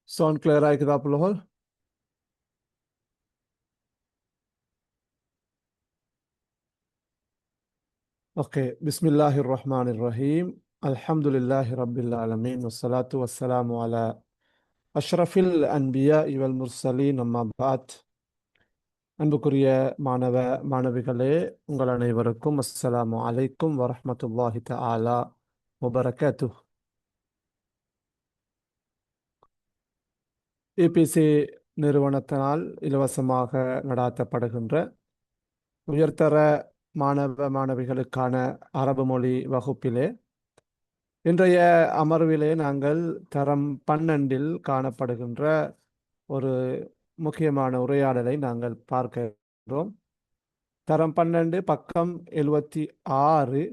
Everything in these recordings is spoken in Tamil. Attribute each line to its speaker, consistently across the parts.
Speaker 1: Sound clear ஆயிக்குதா புள்ளஹோல்? ஓகே. பிஸ்மில்லாஹிர் ரஹ்மானிர் ரஹீம். அல்ஹம்துலில்லாஹி ரப்பில் ஆலமீன். வஸ்ஸலாத்து வஸ்ஸலாமு அலா அஷ்ரஃபில் அன்பியா வல் முர்சலீன். அம்மா பாத். அன்புக்குரிய மாணவ மாணவிகளே, உங்கள் அனைவருக்கும் அஸ்ஸலாமு அலைக்கும் வரஹ்மத்துல்லாஹி தஆலா வபரகாத்துஹ். ஏபிசி நிறுவனத்தினால் இலவசமாக நடாத்தப்படுகின்ற உயர்தர மாணவ மாணவிகளுக்கான அரபு மொழி வகுப்பிலே இன்றைய அமர்விலே நாங்கள் தரம் 12 காணப்படுகின்ற ஒரு முக்கியமான உரையாடலை நாங்கள் பார்க்கிறோம். தரம் 12 பக்கம் 76.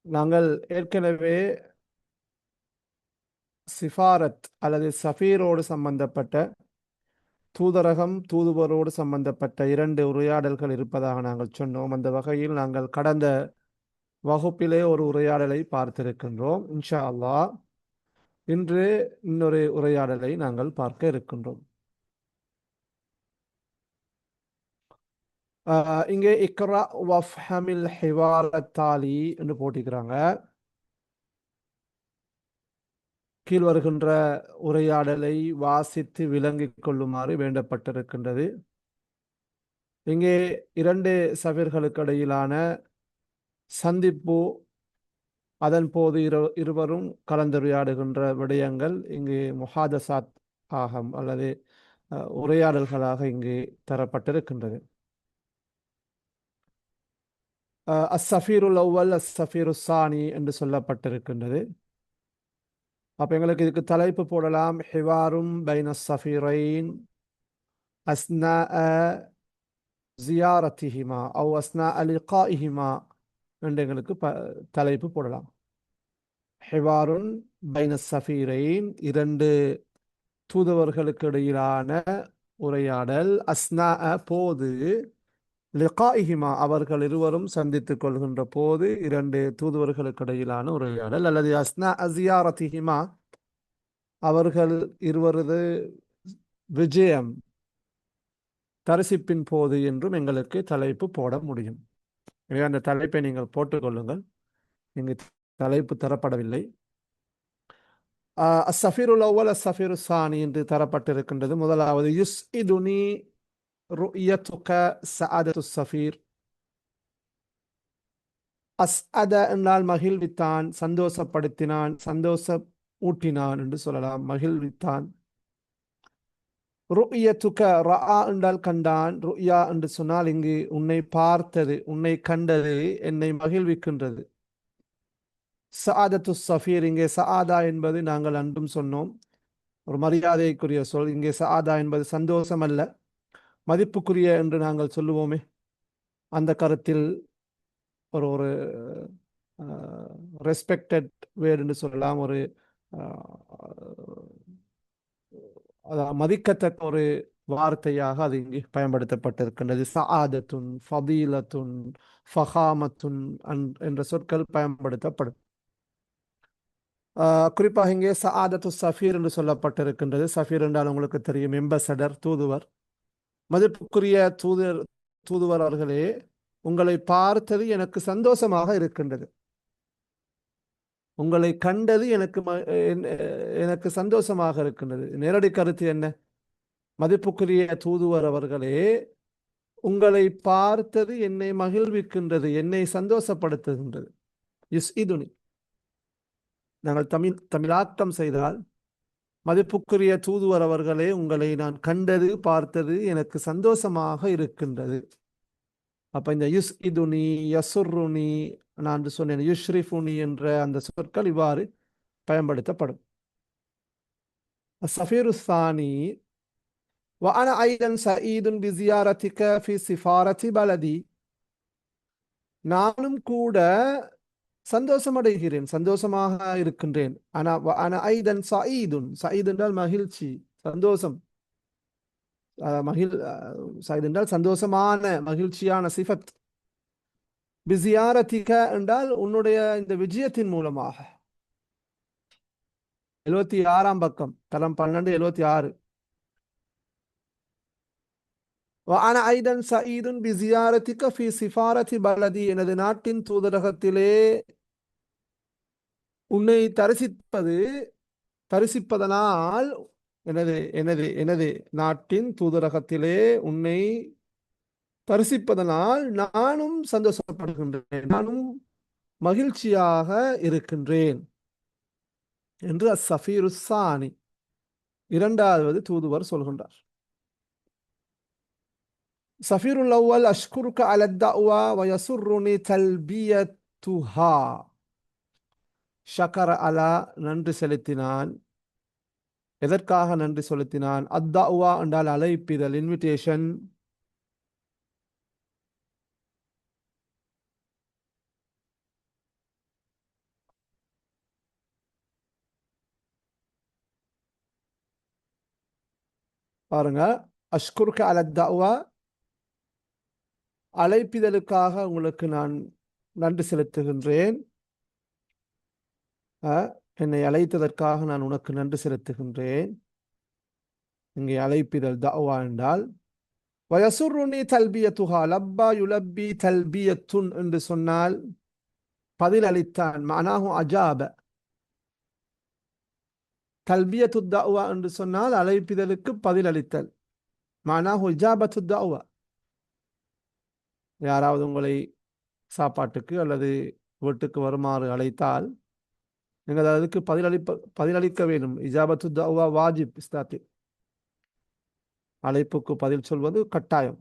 Speaker 1: நாங்கள் ஏற்கனவே சிஃபாரத் அல்லது சஃபீரோடு சம்பந்தப்பட்ட தூதரகம் தூதுவரோடு சம்பந்தப்பட்ட 2 உரையாடல்கள் இருப்பதாக நாங்கள் சொன்னோம். அந்த வகையில் நாங்கள் கடந்த வகுப்பிலே ஒரு உரையாடலை பார்த்திருக்கின்றோம். இன்ஷா அல்லாஹ் இன்று இன்னொரு உரையாடலை நாங்கள் பார்க்க இருக்கின்றோம். இங்கே இக்ரா வஃஹமில் ஹிவார தாலி என்று போட்டிருக்கிறாங்க. கீழ் வருகின்ற உரையாடலை வாசித்து விளங்கிக் கொள்ளுமாறு வேண்டப்பட்டிருக்கின்றது. இங்கே 2 சபைர்களுக்கு இடையிலான சந்திப்பு, அதன் போது இருவரும் கலந்துரையாடுகின்ற விடயங்கள் இங்கு முஹாதசாத் ஆகும் அல்லது உரையாடல்களாக இங்கு தரப்பட்டிருக்கின்றது. அஸ்ஸஃபீருல் அவ்வல் அஸ்ஸஃபீரு சானி என்று சொல்லப்பட்டிருக்கின்றது. அப்போ எங்களுக்கு இதுக்கு தலைப்பு போடலாம், ஹிவாரும் பைன ஸஃபீரைன் அஸ்னா ஜியாரத்திஹிமா அவ் அஸ்னா லிகாஇஹிமா என்று எங்களுக்கு தலைப்பு போடலாம். ஹிவாருன் பைன ஸஃபீரைன், 2 தூதுவர்களுக்கு இடையிலான உரையாடல், அஸ்னா போது, லிகாஇஹிமா அவர்கள் இருவரும் சந்தித்துக் கொள்கின்ற போது 2 தூதுவர்களுக்கு இடையிலான உரையாடல், அல்லது அஸ்னா அசியாரத்திஹிமா அவர்கள் இருவரது விஜயம் தரிசிப்பின் போது என்றும் எங்களுக்கு தலைப்பு போட முடியும். எனவே அந்த தலைப்பை நீங்கள் போட்டுக்கொள்ளுங்கள். இங்கு தலைப்பு தரப்படவில்லை. அஸ்ஸஃபீருல் அவ்வல் அஸ்ஸஃபீரு சானி என்று தரப்பட்டிருக்கின்றது. முதலாவது யுஸ்இதுனி ருயத்துக சஅதத்து ஸஃபீர். அஸ்அத என்றால் மகிழ்வித்தான், சந்தோஷப்படுத்தினான், சந்தோஷம் ஊட்டினான் என்று சொல்லலாம். மகிழ்வித்தான். ருயத்துக, ரஆ என்றால் கண்டான், ருயா என்று சொன்னால் இங்கு உன்னை பார்த்தது, உன்னை கண்டது என்னை மகிழ்விக்கின்றது. சஅதத்து ஸஃபீர், இங்கே சஆதா என்பது நாங்கள் அன்றும் சொன்னோம், ஒரு மரியாதைக்குரிய சொல். இங்கே சஆதா என்பது சந்தோஷம் அல்ல, மதிப்புக்குரிய என்று நாங்கள் சொல்லுவோமே, அந்த கருத்தில் ஒரு ஒரு ரெஸ்பெக்டட் வேர்டு என்று சொல்லலாம். ஒரு மதிக்கத்தக்க ஒரு வார்த்தையாக அது இங்கு பயன்படுத்தப்பட்டிருக்கின்றது. சஆதத்துன், ஃபதீலத்துன், ஃபஹாமத்துன் என்ற சொற்கள் பயன்படுத்தப்படும். குறிப்பாக இங்கே சஆதத்து சஃபீர் என்று சொல்லப்பட்டிருக்கின்றது. சஃபீர் என்றால் உங்களுக்கு தெரியும், எம்பசடர், தூதுவர். மதிப்புக்குரிய தூதுவர் அவர்களே, உங்களை பார்த்தது எனக்கு சந்தோஷமாக இருக்கின்றது, உங்களை கண்டது எனக்கு சந்தோஷமாக இருக்கின்றது. நேரடி கருத்து என்ன? மதிப்புக்குரிய தூதுவர் அவர்களே, உங்களை பார்த்தது என்னை மகிழ்விக்கின்றது, என்னை சந்தோஷப்படுத்துகின்றது. யுஸ்இதுனி நாங்கள் தமிழாக்கம் செய்தால், மதிப்புக்குரிய தூதுவர் அவர்களே, உங்களை நான் கண்டது, பார்த்தது எனக்கு சந்தோஷமாக இருக்கின்றது. அப்ப இந்த யுஸ்இதுனி, யசுர்ருனி, நான் சொன்னேன் யுஷ்ரிஃபுனி என்ற அந்த சொற்கள் இவ்வாறு பயன்படுத்தப்படும். அஸ்ஸஃபீரு ஸானி வஅன ஐதன் சஈதுன் பிஸியாரத்திக ஃபி சிஃபாரத்தி பலதி. நானும் கூட சந்தோஷமடைகிறேன், சந்தோஷமாக இருக்கின்றேன். அன ஐதன் சஈதுன், சஈத் என்றால் மகிழ்ச்சி, சந்தோஷம். சஈத் என்றால் சந்தோஷமான, மகிழ்ச்சியான சிஃபத். பிஸியாரத்திக என்றால் உன்னுடைய இந்த விஜயத்தின் மூலமாக, 76ஆம் பக்கம், தரம் 12, 76. وأنا أيضا سعيد بزيارتك في سفارة بلدي. எனது நாட்டின் தூதரகத்திலே உன்னை தரிசிப்பதனால் எனது எனது எனது நாட்டின் தூதரகத்திலே உன்னை தரிசிப்பதனால் நானும் சந்தோஷப்படுகின்றேன், நானும் மகிழ்ச்சியாக இருக்கின்றேன் என்று அஸ்ஸஃபீரு சானி, இரண்டாவது தூதுவர் சொல்கின்றார். சஃபீருல் அவ்வல் அஷ்குருக அலத் தஅவா வ யசுர்ருனி தல்பியத்துஹா. ஷக்கர அலா, நன்றி செலுத்தினான். எதற்காக நன்றி செலுத்தினான்? அத்தஅவா என்றால் அழைப்பிதழ், இன்விடேஷன். பாருங்க, அஷ்குருக அலத் தஅவா, அழைப்பிதழுக்காக உங்களுக்கு நான் நன்றி செலுத்துகின்றேன். என்னை அழைத்ததற்காக நான் உனக்கு நன்றி செலுத்துகின்றேன். இங்கே அழைப்பிதழ் தஅவா என்றால் வயசுருனி தல்பியத்துஹா. லப்பா யுலப்பி தல்பியத்துன் என்று சொன்னால் பதில் அளித்தான், மனாஹு அஜாப. தல்பியத்து தஅவா என்று சொன்னால் அழைப்பிதழுக்கு பதில் அளித்தல், மனாஹு இஜாபத்து தஅவா. யாராவது உங்களை சாப்பாட்டுக்கு அல்லது வீட்டுக்கு வருமாறு அழைத்தால் நீங்கள் அதுக்கு பதிலளிக்க வேண்டும். இஜாபத்து தஅவா வாஜிப் இஸ்லாத்தில். அழைப்புக்கு பதில் சொல்வது கட்டாயம்.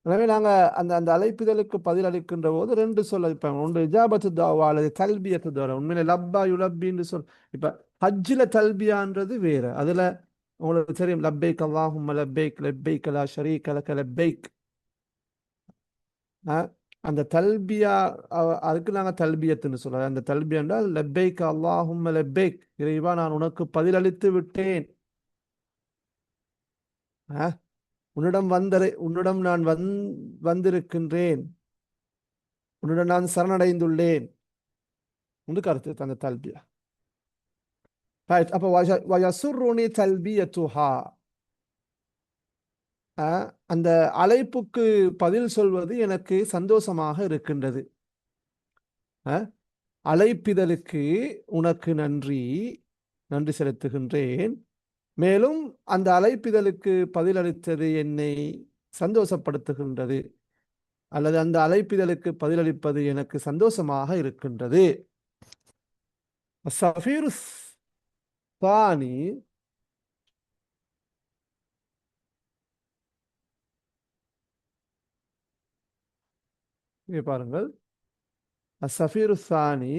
Speaker 1: எனவே நாங்கள் அந்த அந்த அழைப்புதலுக்கு பதில் அளிக்கின்ற போது ரெண்டு சொல் அளிப்பாங்க. ஒன்று இஜாபத்து தஅவா அல்லது தல்பியத்து தஅவா. உண்மையிலே லப்பா யுலப்பின்னு சொல். இப்போ ஹஜ்ஜில் தல்பியான்றது வேற. அதில் உங்களுக்கு தெரியும், லப்பைக் அல்லாஹும்ம லப்பைக் லப்பைக் லா ஷரீக லக லப்பைக். அந்த தல்பியா, அதுக்கு நாங்கள் தல்பியத்துன்னு சொல்றோம். அந்த தல்பியா என்றால் லப்பைக் அல்லாஹும்ம லப்பைக், இறைவா நான் உனக்கு பதிலளித்து விட்டேன், உன்னிடம் நான் வந்திருக்கின்றேன், உன்னிடம் நான் சரணடைந்துள்ளேன் என்று கருத்து அந்த தல்பியா. ரைட். அப்போ வயசுருனி தல்பியத்துஹா, அந்த அழைப்புக்கு பதில் சொல்வது எனக்கு சந்தோஷமாக இருக்கின்றது. அழைப்பிதழுக்கு உனக்கு நன்றி செலுத்துகின்றேன். மேலும் அந்த அழைப்பிதழுக்கு பதிலளித்தது என்னை சந்தோஷப்படுத்துகின்றது, அல்லது அந்த அழைப்பிதழுக்கு பதிலளிப்பது எனக்கு சந்தோஷமாக இருக்கின்றது. சஃபீர் சானி, பாருங்கள், சஃபீர் சானி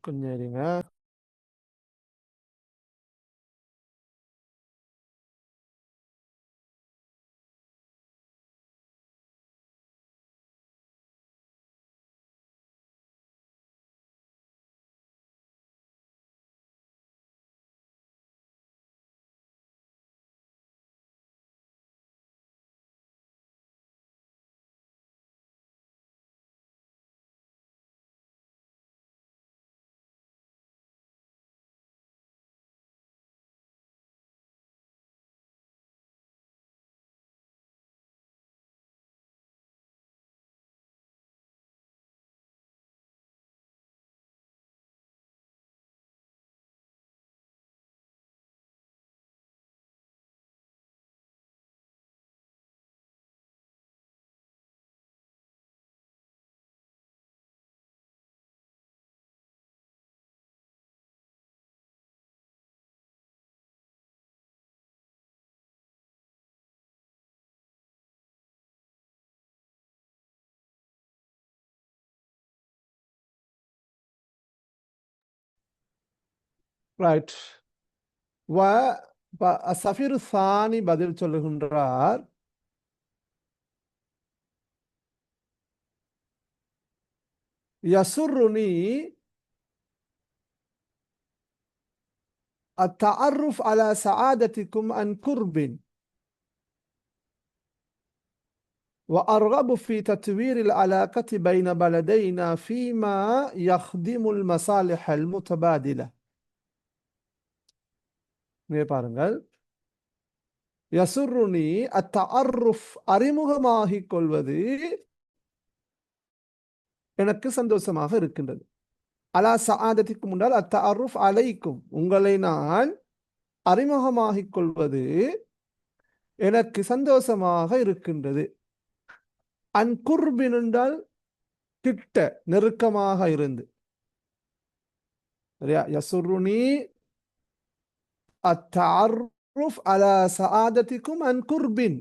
Speaker 1: கொஞ்சம் இருங்க. ரைட். சஃபீர் சானி பதில் சொல்லுகின்றார், யசுருனி التعرف على سعادتكم عن قرب وأرغب في تطوير العلاقة بين بلدينا فيما يخدم المصالح المتبادلة. இங்கே பாருங்கள், யசுர்ருனி அத்தஅர்ருஃப் அறிமுகமாகிக் கொள்வது எனக்கு சந்தோஷமாக இருக்கின்றது. அலா சஆதத்திற்கு முன்னால் அத்தஅர்ருஃப் அலைக்கும் உங்களை நான் அறிமுகமாகிக் கொள்வது எனக்கு சந்தோஷமாக இருக்கின்றது. அன் குர்பின் என்றால் கிட்ட நெருக்கமாக இருந்து. சரியா? யசுர்ருனி அத்தஅர்ருஃப் அலா சஆதத்திக்கும் அன் குர்பின்,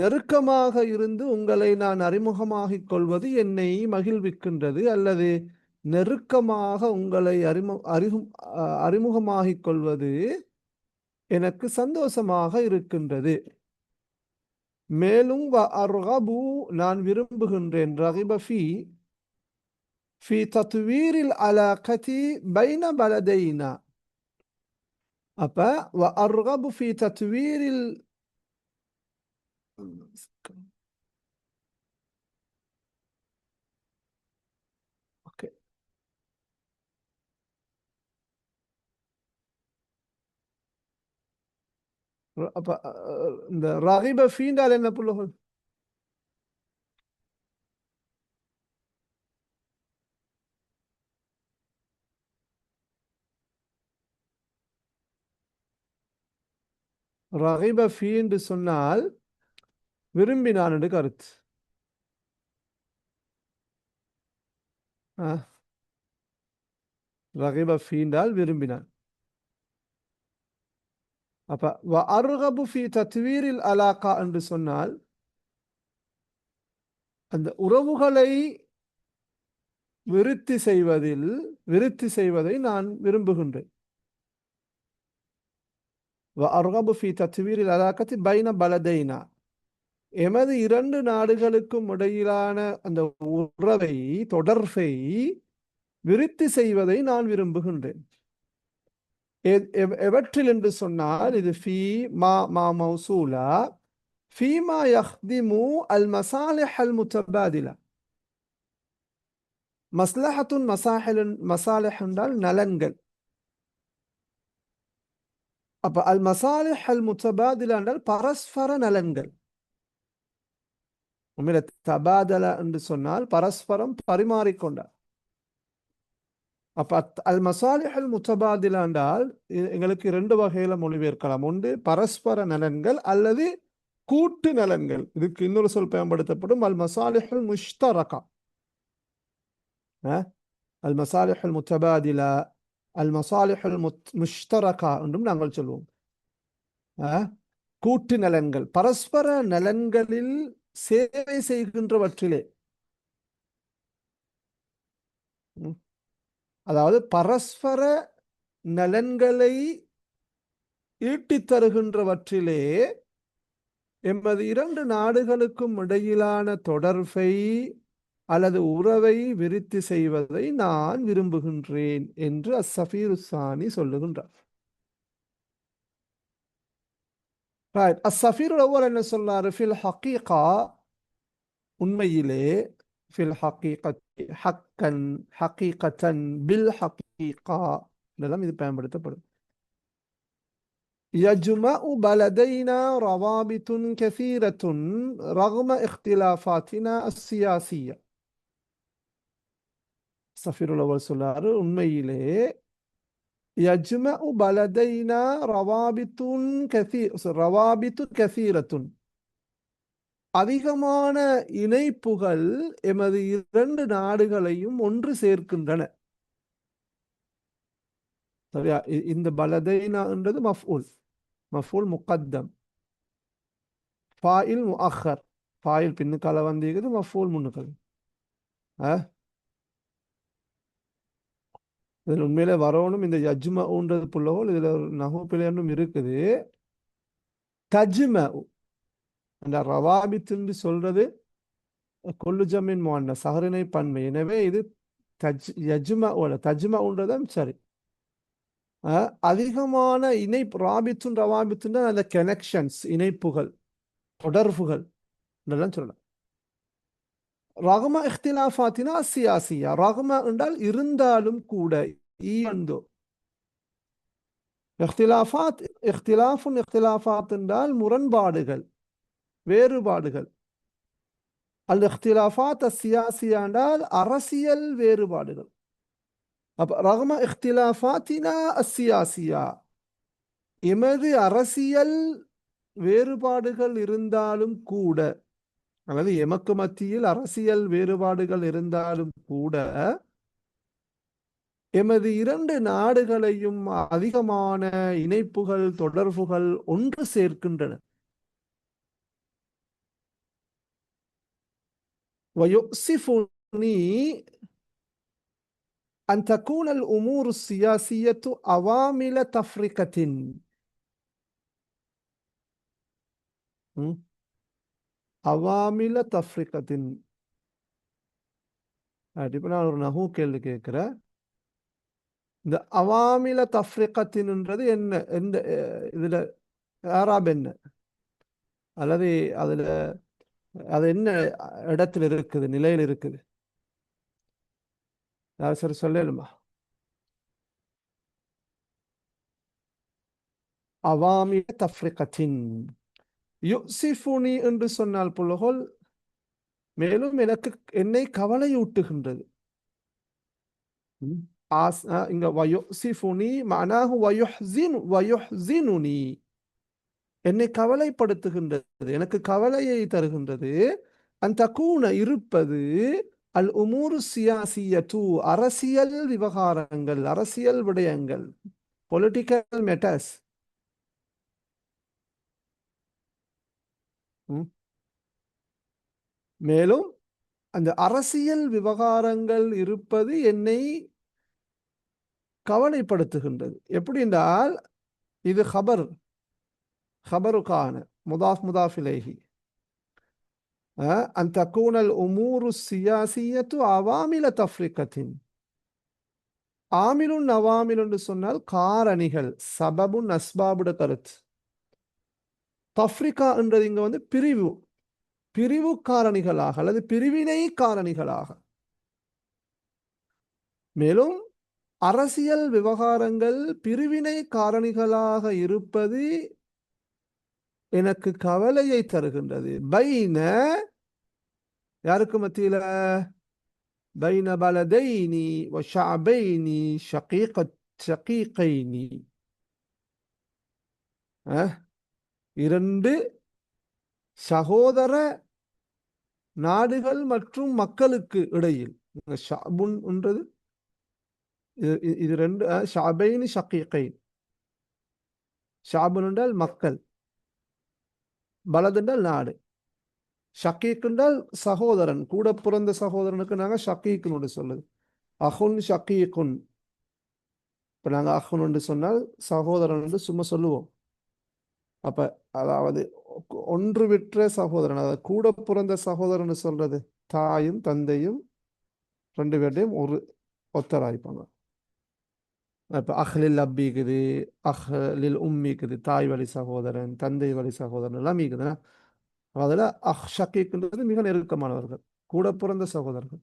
Speaker 1: நெருக்கமாக இருந்து உங்களை நான் அறிமுகமாகிக் கொள்வது என்னை மகிழ்விக்கின்றது, அல்லது நெருக்கமாக உங்களை அறிமுகமாகிக் கொள்வது எனக்கு சந்தோஷமாக இருக்கின்றது. மேலும் அர்கபு நான் விரும்புகின்றேன், ரகிப ஃபி தத்வீரில் அலாகதி பைன பலதைனா. அப்ப அர்கபு ஃபி தத்வீரில் ஓகே, அப்ப இந்த ரகிப ஃபீண்டால் என்ன புள்ளகள்? ரகிப ஃபீ என்று சொன்னால் விரும்பினான் என்று கருத்து. ரகிப ஃபீண்டால் விரும்பினான். அப்ப அர்கபு ஃபி தத்வீரில் அலாகா என்று சொன்னால் அந்த உறவுகளை விருத்தி செய்வதை நான் விரும்புகின்றேன். அர்கபு ஃபி தத்வீரில் அலாகத்தி பைன பலதைனா, எமது இரண்டு நாடுகளுக்கும் இடையிலான அந்த உறவை தொடர்பை விருத்தி செய்வதை நான் விரும்புகின்றேன். எவற்றில் என்று சொன்னால் இது ஃபீ மா மௌசூலா ஃபீமா யஹ்திமு அல் மசாலிஹ் அல் முத்தபாதிலா. மஸ்லஹத்துன் மசாலிஹ் என்றால் நலன்கள். அப்ப அல் மசாலிஹ் அல் முத்தபாதிலா என்றால் பரஸ்பர நலன்கள். தபாதல என்று சொன்னால் பரஸ்பரம் பரிமாறிக்கொண்டார். அப்ப அல் மசாலிஹல் முத்தபாதிலா என்றால் எங்களுக்கு இரண்டு வகையில மொழிபெயர்க்கலாம். ஒன்று பரஸ்பர நலன்கள் அல்லது கூட்டு நலன்கள். இதுக்கு இன்னொரு சொல் பயன்படுத்தப்படும், அல் மசாலிஹல் முஷ்தரகா. அல் மசாலிஹல் முத்தபாதிலா, அல் மசாலிஹல் முஷ்தரகா என்றும் நாங்கள் சொல்வோம். கூட்டு நலன்கள், பரஸ்பர நலன்களில் சேவை செய்கின்றவற்றிலே, அதாவது பரஸ்பர நலன்களை ஈட்டித் தருகின்றவற்றிலே எமது இரண்டு நாடுகளுக்கும் இடையிலான தொடர்பை அல்லது உறவை விருத்தி செய்வதை நான் விரும்புகின்றேன் என்று அஸ்ஸஃபீர் உஸ்ஸானி சொல்லுகின்றார். அஸ்ஸஃபீர் அவ்வல் என்ன சொன்னார்? ஃபில் ஹக்கீகா, உண்மையிலே, ஃபில் ஹக்கீகத்தி ஹக்கன் ஹக்கீகத்தன் பில் ஹக்கீகா இதெல்லாம் இது பயன்படுத்தப்படும். يجمع بلدينا روابط كثيرة رغم اختلافاتنا السياسية. சஃபீர் அவ்வல் சொன்னார், உண்மையிலே يجمع بلدينا روابط كثيرة, அதிகமான இணைப்புகள் எமது இரண்டு நாடுகளையும் ஒன்று சேர்க்கின்றன. சரியா? இந்த பலதைனா என்றது மஃபூல் முகத்தம், ஃபாயில் முஅக்கர். ஃபாயில் பின்னுக்கால வந்திருக்குது, மஃபூல் முன்னுக்கால. இதில் உண்மையிலே வரணும் இந்த யஜ்மஉன்றது புள்ளவோல், இதுல ஒரு நஹு பிழையும் இருக்குது. தஜ்மஉ அந்த ரவாபித் என்று சொல்றது கொல்லு ஜமீன் முஅன்னஸ் சஹரினை பன்மை. எனவே இது யஜ்மஉ தஜ்மஉன்றதும் சரி. அதிகமான ராபித்துன் ரவாபித்துன் அந்த கனெக்ஷன்ஸ், இணைப்புகள், தொடர்புகள் இதெல்லாம் சொல்லலாம். ரகம இஃப்திலாஃபாத்தினா சியாசியா, ரகம என்றால் இருந்தாலும் கூட, ஈவந்தோ. இஃப்திலாஃபாத், இஃப்திலாஃபாத் என்றால் முரண்பாடுகள், வேறுபாடுகள். அல் இஃப்திலாஃபாத் சியாசியா என்றால் அரசியல் வேறுபாடுகள். அப்ப ரகம இஃப்திலாஃபாத்தினா சியாசியா, எமது அரசியல் வேறுபாடுகள் இருந்தாலும் கூட, அதாவது எமக்கு மத்தியில் அரசியல் வேறுபாடுகள் இருந்தாலும் கூட, எமது இரண்டு நாடுகளையும் அதிகமான இணைப்புகள், தொடர்புகள் ஒன்று சேர்க்கின்றன. ويؤسفني أن تكون الأمور السياسية عوامل تفرقة. عوامل تفرقة. இப்போ நான் ஒரு நஹு கேள்வி கேட்கிறேன். இந்த அவாமில தஃப்ரிகத்தின்ன்றது என்ன, எந்த இதுல ஆராப் என்ன, அல்லது அதுல அது என்ன இடத்துல இருக்குது, நிலையில் இருக்குது? யார் சரி சொல்லலுமா? அவாமில தஃப்ரிகத்தின் யுசிஃபுனி என்று சொன்னால் புலகோல், மேலும் எனக்கு என்னை கவலையூட்டுகின்றது. இங்க வயுசிஃபுனி மனாஹு வயுஹ்ஸினுனி, என்னை கவலைப்படுத்துகின்றது, எனக்கு கவலையை தருகின்றது. அந்த கூன இருப்பது, அல் உமூரு சியாசியத்து அரசியல் விவகாரங்கள், அரசியல் விடயங்கள், பொலிட்டிக்கல் மேட்டர்ஸ். மேலும் அந்த அரசியல் விவகாரங்கள் இருப்பது என்னை கவலைப்படுத்துகின்றது. எப்படி என்றால், இது خبرக்கான முதாஃப் முதாஃப் இலைஹி. أن تكون الأمور السياسية عوامل تفرقة. ஆமிலுன் நவாமில் என்று சொன்னால் காரணிகள், சபபுன் அஸ்பாபுட கருத்து. தஃப்ரிகா என்றது இங்க பிரிவு காரணிகளாக அல்லது பிரிவினை காரணிகளாக. மேலும் அரசியல் விவகாரங்கள் பிரிவினை காரணிகளாக இருப்பது எனக்கு கவலையை தருகின்றது. பைன யாருக்கு மத்தியில? பைன பலதைனி வ ஷஅபைனி ஷகீகைனி, இரண்டு சகோதர நாடுகள் மற்றும் மக்களுக்கு இடையில். ஷஅபுன் என்றது இது ரெண்டு, ஷஅபைனி ஷகீகைன். ஷஅபுன் என்றால் மக்கள், பலது என்றால் நாடு, ஷக்கீக் என்றால் சகோதரன், கூட பிறந்த சகோதரனுக்கு நாங்கள் ஷக்கீக்குன்னு சொல்லுது. அஹுன் ஷக்கீக்குன். இப்போ நாங்கள் அஹுன் என்று சொன்னால் சகோதரன் என்று சும்மா சொல்லுவோம். அப்ப அதாவது ஒன்று விற்ற சகோதரன், அதாவது கூட பிறந்த சகோதரன் சொல்றது தாயும் தந்தையும் ரெண்டு பேர்டையும் ஒரு ஒத்தராய்ப்பாங்க. இப்போ அஹ்லில் அப்பிக்குது, அஹ்லில் உம்மிக்குது, தாய் வழி சகோதரன், தந்தை வழி சகோதரன் எல்லாம் மீக்குதுன்னா, அதில் ஷக்கீக்ன்றது மிக நெருக்கமானவர்கள், கூட பிறந்த சகோதரர்கள்.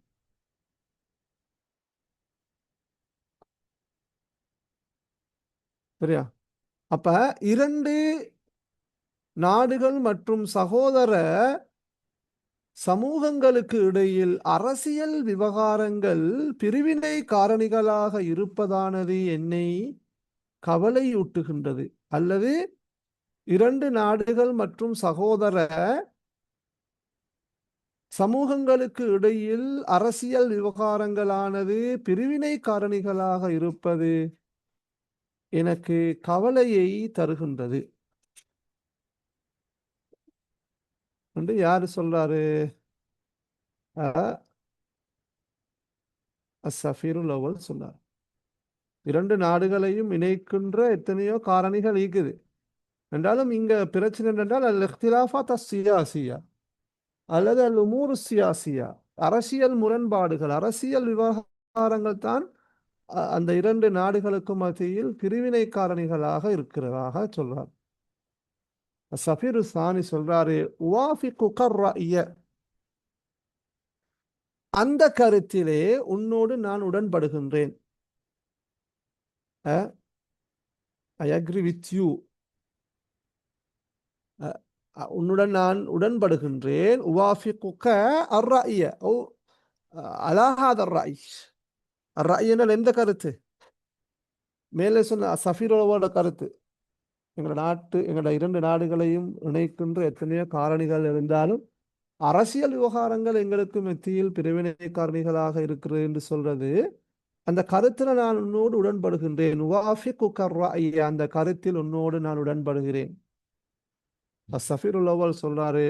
Speaker 1: சரியா? அப்ப இரண்டு நாடுகள் மற்றும் சகோதர சமூகங்களுக்கு இடையில் அரசியல் விவகாரங்கள் பிரிவினை காரணிகளாக இருப்பதானது என்னை கவலையூட்டுகின்றது. அல்லது இரண்டு நாடுகள் மற்றும் சகோதர சமூகங்களுக்கு இடையில் அரசியல் விவகாரங்களானது பிரிவினை காரணிகளாக இருப்பது எனக்கு கவலையை தருகின்றது என்று யாரு சொல்றாரு? அஸ்ஸஃபீருல் அவ்வல் சொன்னார். இரண்டு நாடுகளையும் இணைக்கின்ற எத்தனையோ காரணிகள் இருக்குது என்றாலும் இங்க பிரச்சனை என்றால் அல் இஃப்திலாஃபாத் அஸ்ஸியாசியா அல்லது அல் உமூர் சியாசியா, அரசியல் முரண்பாடுகள், அரசியல் விவகாரங்கள் தான் அந்த இரண்டு நாடுகளுக்கும் மத்தியில் பிரிவினை காரணிகளாக இருக்கிறதாக சொல்றார். சஃபீரு சானி சொல்றாரு, உவாஃபிகுக ரஅய, அந்த கருத்திலே உன்னோடு நான் உடன்படுகின்றேன். ஐ அக்ரி வித் யூ, உன்னுடன் நான் உடன்படுகின்றேன். உவாஃபிகுக அர்ரஅய ஓ அலா ஹாதா அர்ரஅய். அர்ரஅய் என்றால் எந்த கருத்து? மேலே சொன்ன சஃபீரோட கருத்து. எங்களோட இரண்டு நாடுகளையும் இணைக்கின்ற எத்தனையோ காரணிகள் இருந்தாலும் அரசியல் விவகாரங்கள் எங்களுக்கு மத்தியில் பிரிவினை காரணிகளாக இருக்கிறது என்று சொல்றது, அந்த கருத்தில் நான் உன்னோடு உடன்படுகின்றேன். அந்த கருத்தில் உன்னோடு நான் உடன்படுகிறேன். சஃபீருல் அவ்வல் சொல்றாரு,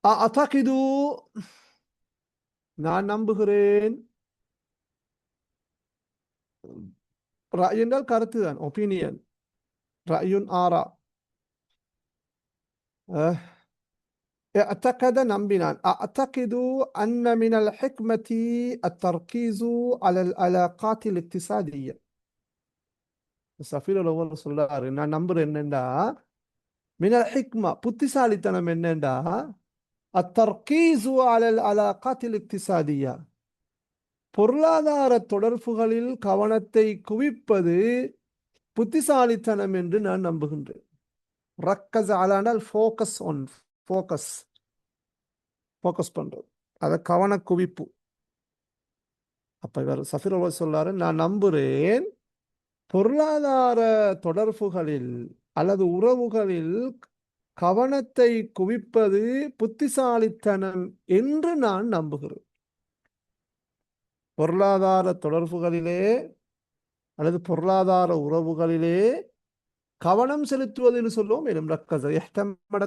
Speaker 1: அஅதகிது, நான் நம்புகிறேன். ரஅய் என்றால் கருத்து தான், ஒப்பீனியன். ரஅயுன் ஆரா. اعتقد நம்பினான். أعتقد أن من الحكمة التركيز على العلاقات الاقتصادية. சஃபீருல் அவ்வல் சொல்றாரு, நான் நம்புறேன் என்னண்டா, மினல் ஹிக்மா, புத்திசாலித்தனம் என்னண்டா, அத்தர்கீசு அலல் அலாகாத்தில் இக்திசாதியா, பொருளாதார தொடர்புகளில் கவனத்தை குவிப்பது புத்திசாலித்தனம் என்று நான் நம்புகின்றேன். ரக்கஸ் அலானால் ஃபோக்கஸ் ஆன், ஃபோக்கஸ் பண்றது, அதை கவன குவிப்பு. அப்ப இவர் சஃபீர் அவ்வல் சொல்றாரு, நான் நம்புறேன் பொருளாதார தொடர்புகளில் அல்லது உறவுகளில் கவனத்தை குவிப்பது புத்திசாலித்தனம் என்று நான் நம்புகிறேன். பொருளாதார தொடர்புகளிலே அல்லது பொருளாதார உறவுகளிலே கவனம் செலுத்துவதுன்னு சொல்லுவோம். மேலும் ரக்கஸ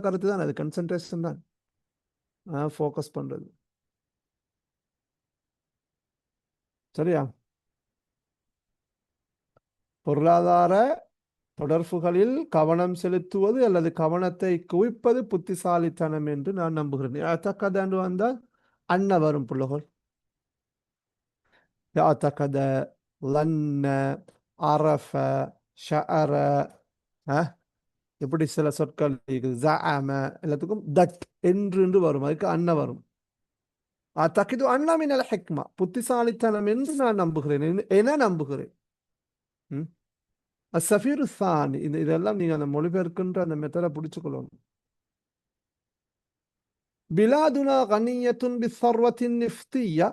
Speaker 1: கருத்து தான், அது கன்சன்ட்ரேஷன் தான், ஃபோக்கஸ் பண்றது. சரியா? பொருளாதார தொடர்புகளில் கவனம் செலுத்துவது அல்லது கவனத்தை குவிப்பது புத்திசாலித்தனம் என்று நான் நம்புகிறேன். யாத்தக்கதன்று வந்தால் அன்ன வரும் புள்ளகோள். யாத்தக்கத, லன்ன, அரஃப, ஷஅர, இப்படி சில சொற்கள் இருக்குது. ஜஅம எல்லாத்துக்கும் தட் என்று வரும், அதுக்கு அன்ன வரும். அத்தக்கிது அன்ன மினல் ஹிக்மா, புத்திசாலித்தனம் என்று நான் நம்புகிறேன், என நம்புகிறேன். சஃபீரு சானி, இதெல்லாம் நீங்க அந்த மொழிபெயர்க்கின்ற அந்த மெத்தடை பிடிச்சுக்கொள்ளணும். பிலாதுனா கனியத்துன் பிஸ்ஸர்வத்தின் நிஃப்தியா,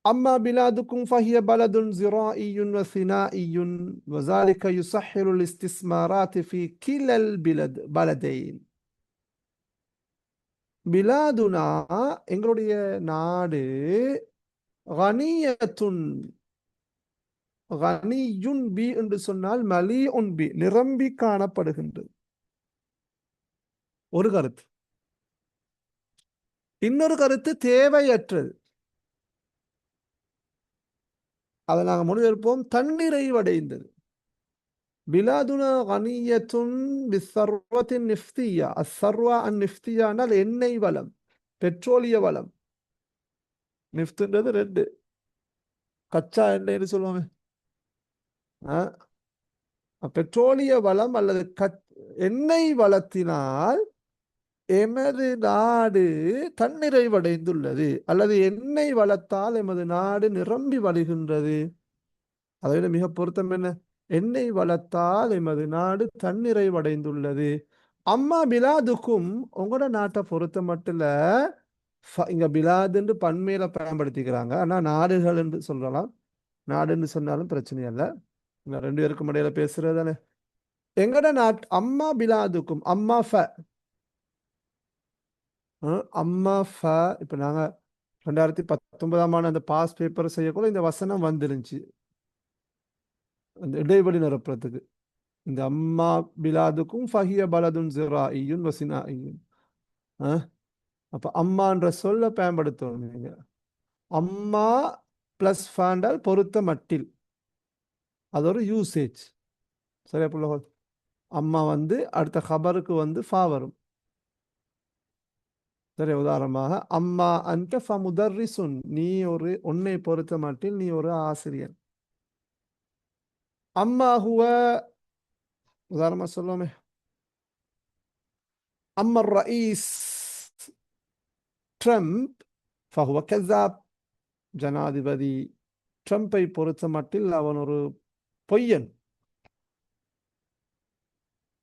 Speaker 1: அம்மா பிலாதுக்கும் ஃபஹிய பலதுன் ஸிராஇயுன் வஸினாஇயுன் வஸாலிக யுஸஹிலுல் இஸ்திஸ்மாராத் ஃபீ கிலல் பலதைன். பிலாதுனா, எங்களுடைய நாடு, கனியத்துன், கனியுன் பி என்று சொன்னால் மலீஉன் பி, நிரம்பி காணப்படுகின்றது. ஒரு கருத்து. இன்னொரு கருத்து தேவையற்றது. அதை நாங்கள் மொழிபெயர்ப்போம், தன்னிறைவடைந்தது. பிலாதுனா கனியத்துன் பிஸ்ஸர்வத்தின் நிஃப்தியா. அஸ்ஸர்வா அன் நிஃப்தியா என்றால் எண்ணெய் வளம், பெட்ரோலிய வளம். நிஃப்துன்றது ரெண்டு, கச்சா எண்ணெய்னு சொல்லுவாங்க. பெட்ரோலிய வளம் அல்லது எண்ணெய் வளத்தினால் எமது நாடு தன்னிறைவடைந்துள்ளது, அல்லது எண்ணெய் வளத்தால் எமது நாடு நிரம்பி வழிகின்றது. அதை விட மிக பொருத்தம் என்ன? எண்ணெய் வளத்தால் எமது நாடு தன்னிறைவடைந்துள்ளது. அம்மா பிலாதுக்கும், உங்களோட நாட்டை பொறுத்த மட்டும் இல்ல, இங்க பிலாது என்று பன்மையில பயன்படுத்திக்கிறாங்க, ஆனா நாடுகள் என்று சொல்லலாம். நாடுன்னு சொன்னாலும் பிரச்சனை இல்லை, ரெண்டு பேருக்கும் இடையில பேசுறது தானே. எங்கட நாட்டு அம்மா பிலாதுக்கும், அம்மா ஃப, அம்மா ஃப. இப்ப நாங்க 2019ஆம் ஆண்டு அந்த பாஸ் பேப்பர் செய்யக்கூட இந்த வசனம் வந்துருந்துச்சு, அந்த இடைவெளி நிரப்புறதுக்கு. இந்த அம்மா பிலாதுக்கும் ஃபஹிய பலதுன் ஸிராஇயுன் வஸினாஇயுன். அப்ப அம்மான்ற சொல்ல பயன்படுத்தணும் நீங்க. அம்மா பிளஸ் ஃபாண்டால் பொருத்த மட்டில், அது ஒரு யூசேஜ். சரியா புள்ளகோல்? அம்மா வந்து அடுத்த ஹபருக்கு வந்து ஃபா வரும். சரி, உதாரணமாக அம்மா அன்ட ஃபமுதர்ரிசுன், நீ ஒரு உன்னை பொறுத்த மட்டில் நீ ஒரு ஆசிரியர். அம்மா ஹுவ, உதாரணமா சொல்லுவோமே, அம்மா ரயீஸ் ட்ரம்ப் ஃபஹுவ கஸாப், ஜனாதிபதி ட்ரம்பை பொறுத்த மட்டில் அவன் ஒரு பொய்யன்.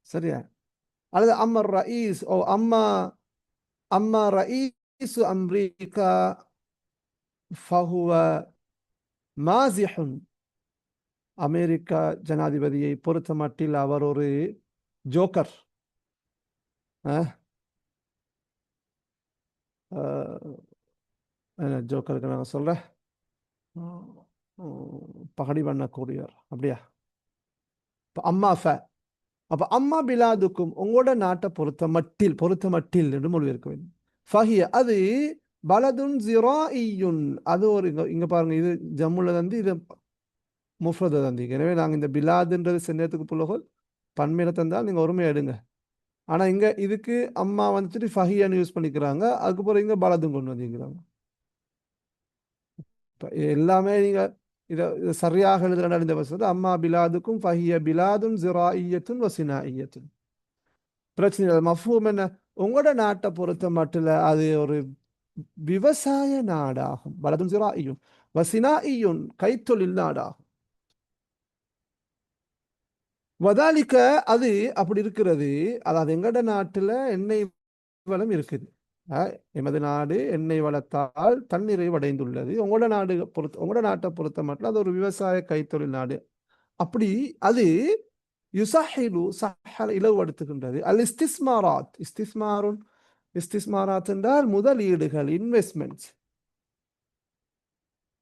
Speaker 1: சரியா? அல்லது அம்மா ரயீஸ் ஓ அம்மா அம்மா ரயீஸ் அம்ரீகா ஃபஹுவ மாசிஹுன், அமெரிக்கா ஜனாதிபதியை பொறுத்த மட்டில் அவர் ஒரு ஜோக்கர். ஜோக்கருக்கு நான் சொல்றேன், பகடி பண்ணக்கூடியவர். அப்படியா? அம்மா ஃப, அப்ப அம்மா பிலாதுக்கும், உங்களோட நாட்டை பொறுத்த மட்டில் என்று மொழிபெயர்க்க வேண்டும். ஃபஹிய, அது பலதுன் ஜிராஇயுன், அது ஒரு இங்க பாருங்க, இது ஜம்முல தந்தி, இது முஃப்ரத தந்தி. எனவே நாங்கள் இந்த பிலாதுன்றது சென்னத்துக்கு புலகோல் பன்மையில தந்தால் நீங்க ஒருமையை எடுங்க. ஆனா இங்க இதுக்கு அம்மா வந்துட்டு ஃபஹியான்னு யூஸ் பண்ணிக்கிறாங்க, அதுக்கப்புறம் இங்க பலதும் கொண்டு வந்திருக்கிறாங்க. எல்லாமே நீங்க இதை சரியாக எழுதுறா இந்த வசதி, அம்மா பிலாதுக்கும் ஃபஹிய பிலாதுன் ஜிராஇயத்துன் வசினாஇயத்துன். பிரச்சனை இல்லை. மஃபூம் என்ன? உங்களோட நாட்டை பொறுத்த மட்டும் அது ஒரு விவசாய நாடாகும். பலதுன் ஜிராஇயுன் வசினாஇயுன், கைத்தொழில் நாடாகும். வதாலிக்க, அது அப்படி இருக்கிறது. அதாவது எங்கட நாட்டுல எண்ணெய் வளம் இருக்குது. எமது நாடு எண்ணெய் வளத்தால் தன்னிறைவு அடைந்துள்ளது. உங்களோட நாட்டை பொறுத்த மட்டும் அது ஒரு விவசாய கைத்தொழில் நாடு. அப்படி அது யுசஹிலு சஹல, இலவுபடுத்துகின்றது. அல் இஸ்திஸ்மாராத், இஸ்திஸ்மாராத் என்றால் முதலீடுகள், இன்வெஸ்ட்மெண்ட்ஸ்.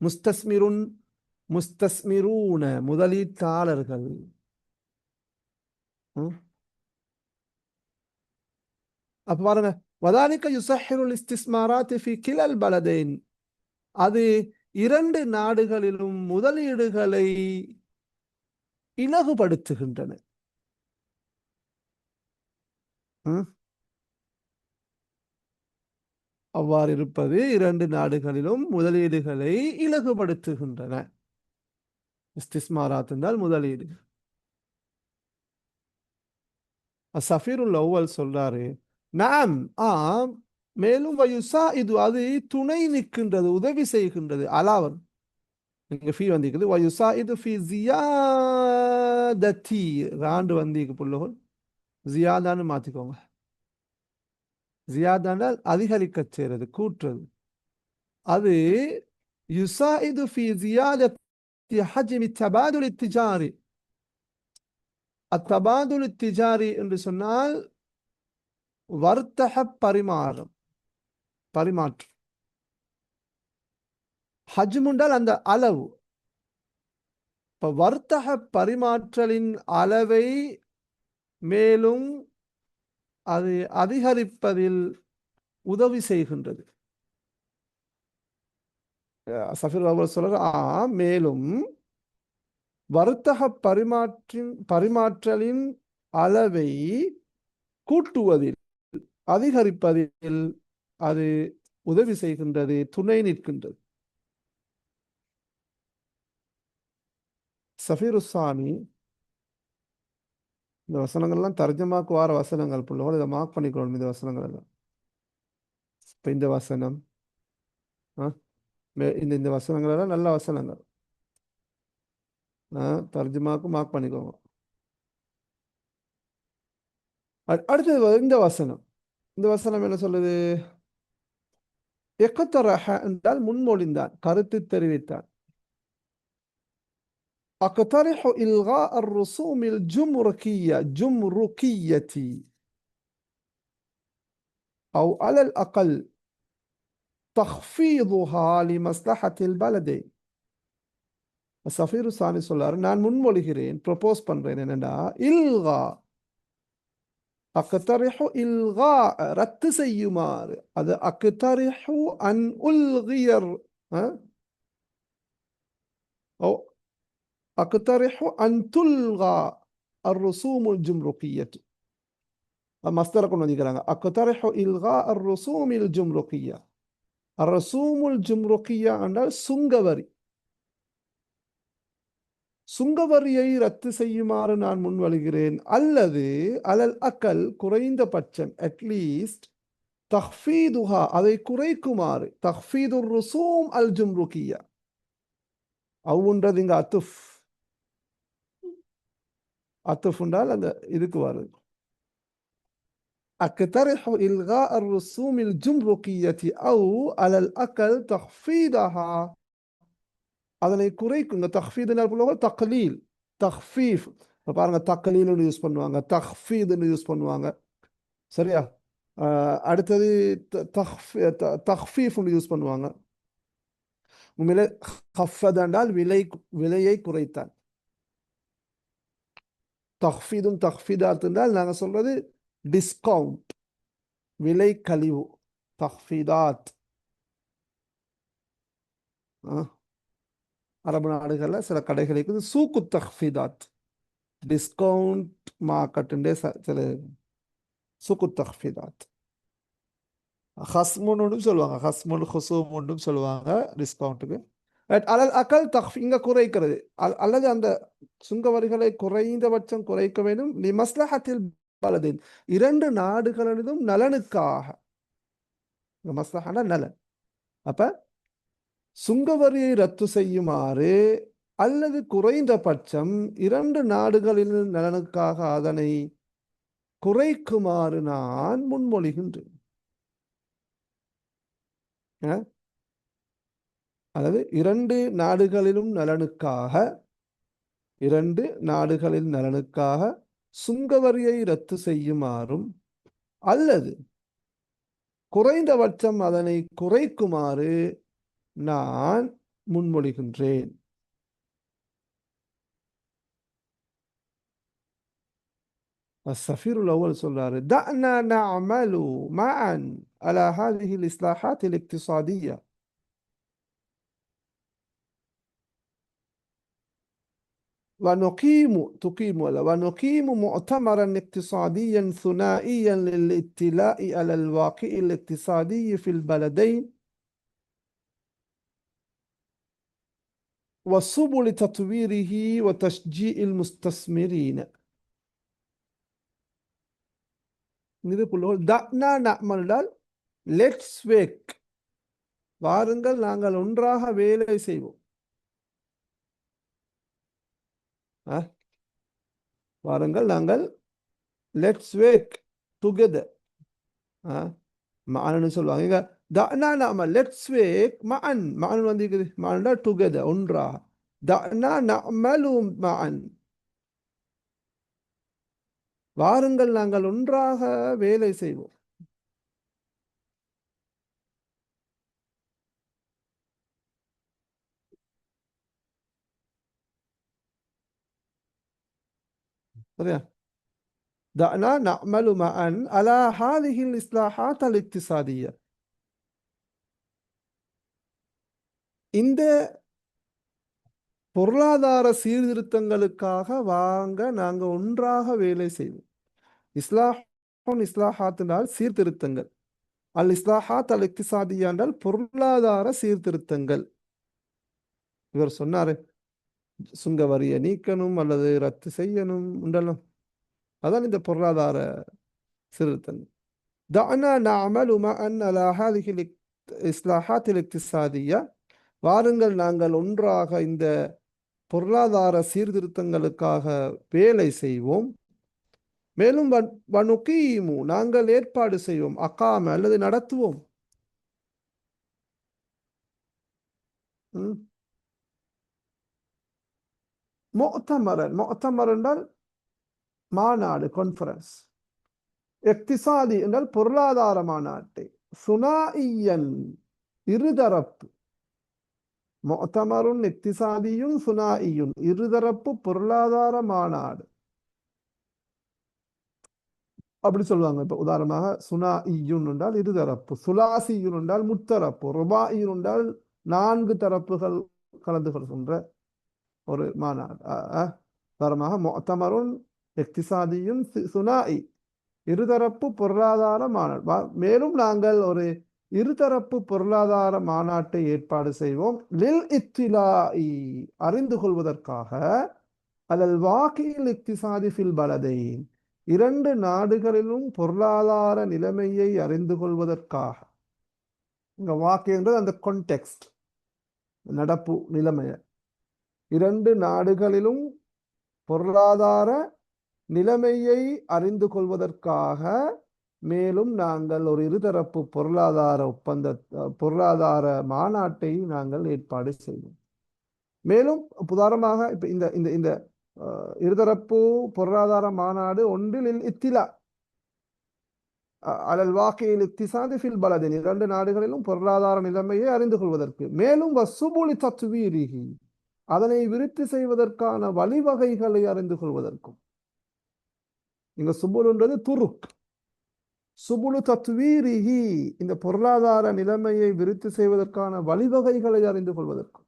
Speaker 1: முஸ்தஸ்மிருன், முஸ்தஸ்மிரூன, முதலீட்டாளர்கள். அப்ப பாருங்க, வதாலிக்க யுசஹிலுல் இஸ்திஸ்மாராத் ஃபி கிலல் பலதைன், அது இரண்டு நாடுகளிலும் முதலீடுகளை இலகுபடுத்துகின்றன. அவ்வாறு இருப்பது இரண்டு நாடுகளிலும் முதலீடுகளை இலகுபடுத்துகின்றன. இஸ்திஸ்மாராத் என்றால் முதலீடு. சஃபீருல் அவ்வல் சொல்றாரு, நாம், ஆம், மேலும் வயுசா, இது அது துணை நிற்கின்றது, உதவி செய்கின்றது. அலாவன் இங்க ஃபீ வந்திருக்குது. வயுசா இது ஃபீ ஜியாததி, ராண்டு வந்திக்கு புள்ளகோல் ஜியாதான்னு மாத்திக்கோங்க. ஜியாதானால் அதிகரிக்க செய்யறது, கூட்டுறது. அது யுசா இது ஃபீ ஜியாதத்தி ஹஜ்மி தபாதுல் திஜாரி. அத்தபாதுல் திஜாரி என்று சொன்னால் வர்த்தக பரிமாற்றம். ஹஜ்முண்டால் அந்த அளவு. இப்ப வர்த்தக பரிமாற்றலின் அளவை மேலும் அது அதிகரிப்பதில் உதவி செய்கின்றது. சஃபீர் அவர் சொல்ற, மேலும் வர்த்தக பரிமாற்றலின் அளவை கூட்டுவதில், அதிகரிப்பதில் அது உதவி செய்கின்றது, துணை நிற்கின்றது. சஃபீருஸ்ஸானி, இந்த வசனங்கள்லாம் தர்ஜமாக்கு வார வசனங்கள் புள்ளோட, இதை மார்க் பண்ணிக்கணும். இந்த வசனங்கள் எல்லாம் இப்போ இந்த வசனம், இந்த வசனங்கள் எல்லாம் நல்ல வசனங்கள். தர்ஜமாக்கு மார்க் பண்ணிக்கோங்க. அடுத்தது இந்த வசனம். இந்த வசனம் என்ன சொல்லுது? எக்கத்தரஹ என்றால் முன்மொழிந்தான், கருத்து தெரிவித்தான். أقترح إلغاء الرسوم الجمركية أو على الأقل تخفيضها لمصلحة البلدين. சஃபீரு சானி சொல்றாரு, நான் முன்மொழிகிறேன், ப்ரொபோஸ் பண்றேன். என்னடா? இல்கா, அக்தரிஹு இல்கா, ரத்து செய்யுமாறு. அது அக்தரிஹு அன் உல்கியர், ஓ அக்தரிஹு அன் துல்கா الرسوم الجمركية. மஸ்தரை கொண்டு வந்திருக்கிறாங்க. அக்தரிஹு இல்கா அர் ருசூமில் ஜும்ருக்கியா. அர் ரசூமுல் ஜும்ருக்கியா என்றால் சுங்கவரி. சுங்கவரியை ரத்து செய்யுமாறு நான் முன்வருகிறேன், அல்லது அலல் அக்கல் குறைந்தபட்சம் அட்லீஸ்ட் தஹ்ஃபீதுஹா அதை குறைக்குமாறு, தஹ்ஃபீதுர் ருசூம் அல் ஜும்ருக்கியா. அவுன்றது இங்க அத்துஃப். அத்துஃப் என்றால் அந்த இதுக்கு வருது. أقترح إلغاء الرسوم الجمركية أو على الأقل تخفيضها. அதனை குறைக்குங்க. தஹ்ஃபீதுன்னு தக்லீல், தஹ்ஃபீஃப். பாருங்க, தக்லீல்னு யூஸ் பண்ணுவாங்க, தஹ்ஃபீதுன்னு யூஸ் பண்ணுவாங்க. சரியா? அடுத்தது தஹ்ஃபீஃப்னு யூஸ் பண்ணுவாங்க. உண்மையிலே ஹஃபத் என்றால் விலையை குறைத்தான். தஹ்ஃபீதும் தஹ்ஃபீதாத் என்றால் நாங்கள் சொல்றது டிஸ்கவுண்ட், விலை கழிவு. தஹ்ஃபீதாத் அரபு நாடுகளில் சில கடைகளுக்கு சூக்கு தஹ்ஃபீதாத், டிஸ்கவுண்ட் மார்க்கெட்டுண்டே சில சூக்கு தஹ்ஃபீதாத். ஹஸ்முன்னு சொல்லுவாங்க, ஹஸ்முல் ஹுசூமுன்னு சொல்லுவாங்க டிஸ்கவுண்ட்டுக்கு. அலல் அக்கல் தஹ்ஃபீ இங்கே குறைக்கிறது, அல்லது அந்த சுங்க வரிகளை குறைந்தபட்சம் குறைக்க வேண்டும். லிமஸ்லஹத்தில் பலதின் இரண்டு நாடுகளிலும் நலனுக்காக. மஸ்லஹான நலன். அப்ப சுங்கவரியை ரத்து செய்யுமாறு அல்லது குறைந்தபட்சம் இரண்டு நாடுகளின் நலனுக்காக அதனை குறைக்குமாறு நான் முன்மொழிகின்றேன். அதாவது இரண்டு நாடுகளிலும் நலனுக்காக, இரண்டு நாடுகளின் நலனுக்காக சுங்கவரியை ரத்து செய்யுமாறும் அல்லது குறைந்தபட்சம் அதனை குறைக்குமாறு நான் முன்மொழிகின்றேன். السفير الأول சொல்றாரு دعنا نعمل معا على هذه الإصلاحات الاقتصادية. ونقيم مؤتمرا اقتصاديا ثنائيا للاطلاع على الواقع الاقتصادي في البلدين وسبل تطويره وتشجيع المستثمرين. லெட்ஸ் வேக், வாருங்கள் நாங்கள் ஒன்றாக வேலை செய்வோம். வாருங்கள் நாங்கள் லெட்ஸ் வேக் டுகெதர். மஅன்னு சொல்லுவாங்க. இங்க தஅனா நஅமல், லெட்ஸ் வேக் மஅன். மஅன் வந்து மஅன்னா டுகெதர், ஒன்றாக. தஅனா நஅமலு மஅன், வாருங்கள் நாங்கள் ஒன்றாக வேலை செய்வோம். சரியா? دعنا نعمل معا على هذه الإصلاحات الاقتصادية. இந்த பொருளாதார சீர்திருத்தங்களுக்காக வாங்க நாங்க ஒன்றாக வேலை செய்வோம். இஸ்லாஹாத் என்றால் சீர்திருத்தங்கள், அல் இஸ்லாஹாத் அல் இக்திசாதியா என்றால் பொருளாதார சீர்திருத்தங்கள். இவர் சொன்னாரு சுங்க வரியை நீக்கணும் அல்லது ரத்து செய்யணும் உண்டலும், அதான் இந்த பொருளாதார சீர்திருத்தங்கள். دعنا نعمل معا على هذه الإصلاحات الاقتصادية. வாருங்கள் நாங்கள் ஒன்றாக இந்த பொருளாதார சீர்திருத்தங்களுக்காக வேலை செய்வோம். மேலும் வனுகீமு நாங்கள் ஏற்பாடு செய்வோம், அகாம அல்லது நடத்துவோம். முஅ்தமர் என்றால் மாநாடு, கான்ஃபரன்ஸ். இக்திசாதி என்றால் பொருளாதார மாநாட்டை. சுனாஇயன் இருதரப்பு. முஅ்தமருன் இக்திசாதியும் சுனாஇயுன் இருதரப்பு பொருளாதார மாநாடு அப்படி சொல்லுவாங்க. இப்போ உதாரணமாக சுனாஇயுன் என்றால் இருதரப்பு, சுலாசியுன் என்றால் முத்தரப்பு, ருபாஇயுன் என்றால் நான்கு தரப்புகள் கலந்து கொள்கின்ற ஒரு மாநாடு. உதாரணமாக முஅ்தமருன் இக்திசாதியும் சுனாஇ இருதரப்பு பொருளாதார மாநாடு. மேலும் நாங்கள் ஒரு இருதரப்பு பொருளாதார மாநாட்டை ஏற்பாடு செய்வோம். லில் இத்திலாஇ அறிந்து கொள்வதற்காக, அல்லல் வாக்கியில் இக்திசாதி ஃபில் பலதைன் இரண்டு நாடுகளிலும் பொருளாதார நிலைமையை அறிந்து கொள்வதற்காக. இங்க வாக்கியன்றது அந்த கான்டெக்ஸ்ட், நடப்பு நிலைமைய. இரண்டு நாடுகளிலும் பொருளாதார நிலைமையை அறிந்து கொள்வதற்காக மேலும் நாங்கள் ஒரு இருதரப்பு பொருளாதார மாநாட்டை நாங்கள் ஏற்பாடு செய்வோம். மேலும் உதாரணமாக இப்ப இந்த இந்த இந்த இருதரப்பு பொருளாதார மாநாடு ஒன்றில் இத்திலா அலல் வாக்கையில் இக்திசாதி ஃபில் பலதின் இரண்டு நாடுகளிலும் பொருளாதார நிலைமையை அறிந்து கொள்வதற்கு, மேலும் வசுபுலி தத்வீரிஹி அதனை விருத்தி செய்வதற்கான வழிவகைகளை அறிந்து கொள்வதற்கும். இங்க சுபுலுன்றது துருக். சுபுலு தத்வீரிஹி இந்த பொருளாதார நிலைமையை விருத்தி செய்வதற்கான வழிவகைகளை அறிந்து கொள்வதற்கும்.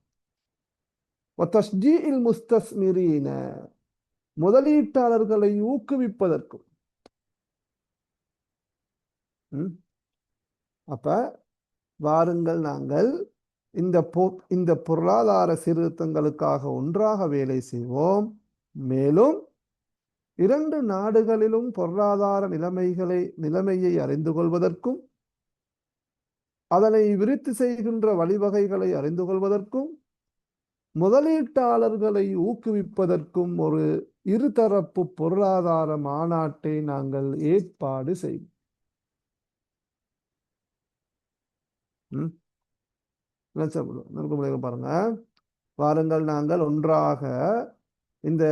Speaker 1: வதஷ்ஜீஇல் முஸ்தஸ்மிரீன முதலீட்டாளர்களை ஊக்குவிப்பதற்கும். அப்ப வாருங்கள் நாங்கள் இந்த பொருளாதார சீர்திருத்தங்களுக்காக ஒன்றாக வேலை செய்வோம். மேலும் இரண்டு நாடுகளிலும் பொருளாதார நிலைமையை அறிந்து கொள்வதற்கும் அதனை விருத்தி செய்கின்ற வழிவகைகளை அறிந்து கொள்வதற்கும் முதலீட்டாளர்களை ஊக்குவிப்பதற்கும் ஒரு இருதரப்பு பொருளாதார மாநாட்டை நாங்கள் ஏற்பாடு செய்வோம். பாருங்க, வாருங்கள் நாங்கள் ஒன்றாக இந்த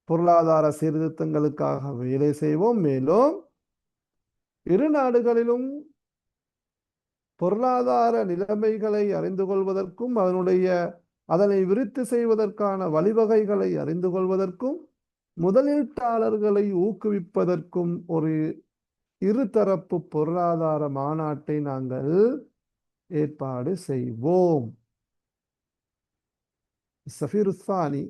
Speaker 1: பொருளாதார சீர்திருத்தங்களுக்காக வேலை செய்வோம். மேலும் இரு நாடுகளிலும் பொருளாதார நிலைமைகளை அறிந்து கொள்வதற்கும் அதனை விருத்தி செய்வதற்கான வழிவகைகளை அறிந்து கொள்வதற்கும் முதலீட்டாளர்களை ஊக்குவிப்பதற்கும் ஒரு இருதரப்பு பொருளாதார மாநாட்டை நாங்கள் ஏற்பாடு செய்வோம். சஃபீர் சானி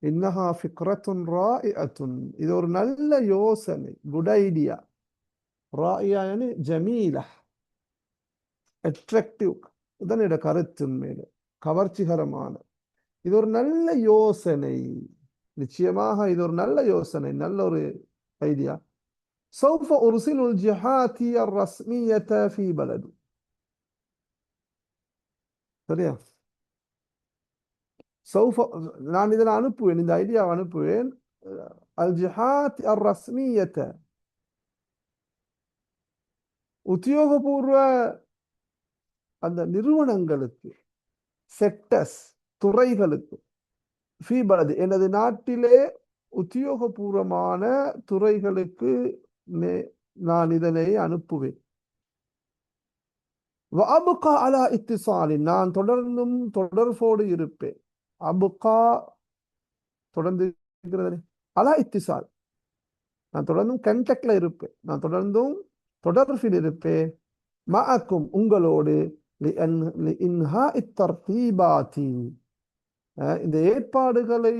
Speaker 1: இன்னஹா ஃபிக்ரத்துன் ராயிஅத்துன் இது ஒரு நல்ல யோசனை, குட் ஐடியா. ராயியா யானி ஜமீலா, அட்ராக்டிவ், இதனோட கருத்தின் மேலே கவர்ச்சிகரமான. இது ஒரு நல்ல யோசனை, நிச்சயமாக இது ஒரு நல்ல யோசனை, நல்ல ஒரு ஐடியா. சௌஃப உர்சிலுல் ஜிஹாதி الرسمية في بلد. சரியா? சௌஃப நான் இதில் அனுப்புவேன், இந்த ஐடியாவை அனுப்புவேன். அல் ஜிஹாத் அர் ரஸ்மியத உத்தியோகபூர்வ அந்த நிறுவனங்களுக்கு, செக்டர்ஸ் துறைகளுக்கு, ஃபீ பலது எனது நாட்டிலே உத்தியோகபூர்வமான துறைகளுக்கு நான் இதனை அனுப்புவேன். வஅப்கா அலா இத்திசாலின் நான் தொடர்ந்தும் தொடர்போடு இருப்பேன். அபுகா தொடர்ந்து இருக்கிறது, அலா இத்திசால் நான் தொடர்ந்தும் கண்டக்ட்ல இருப்பேன், நான் தொடர்ந்தும் தொடர்பில் இருப்பேன். மஅக்கும் உங்களோடு இந்த ஏற்பாடுகளை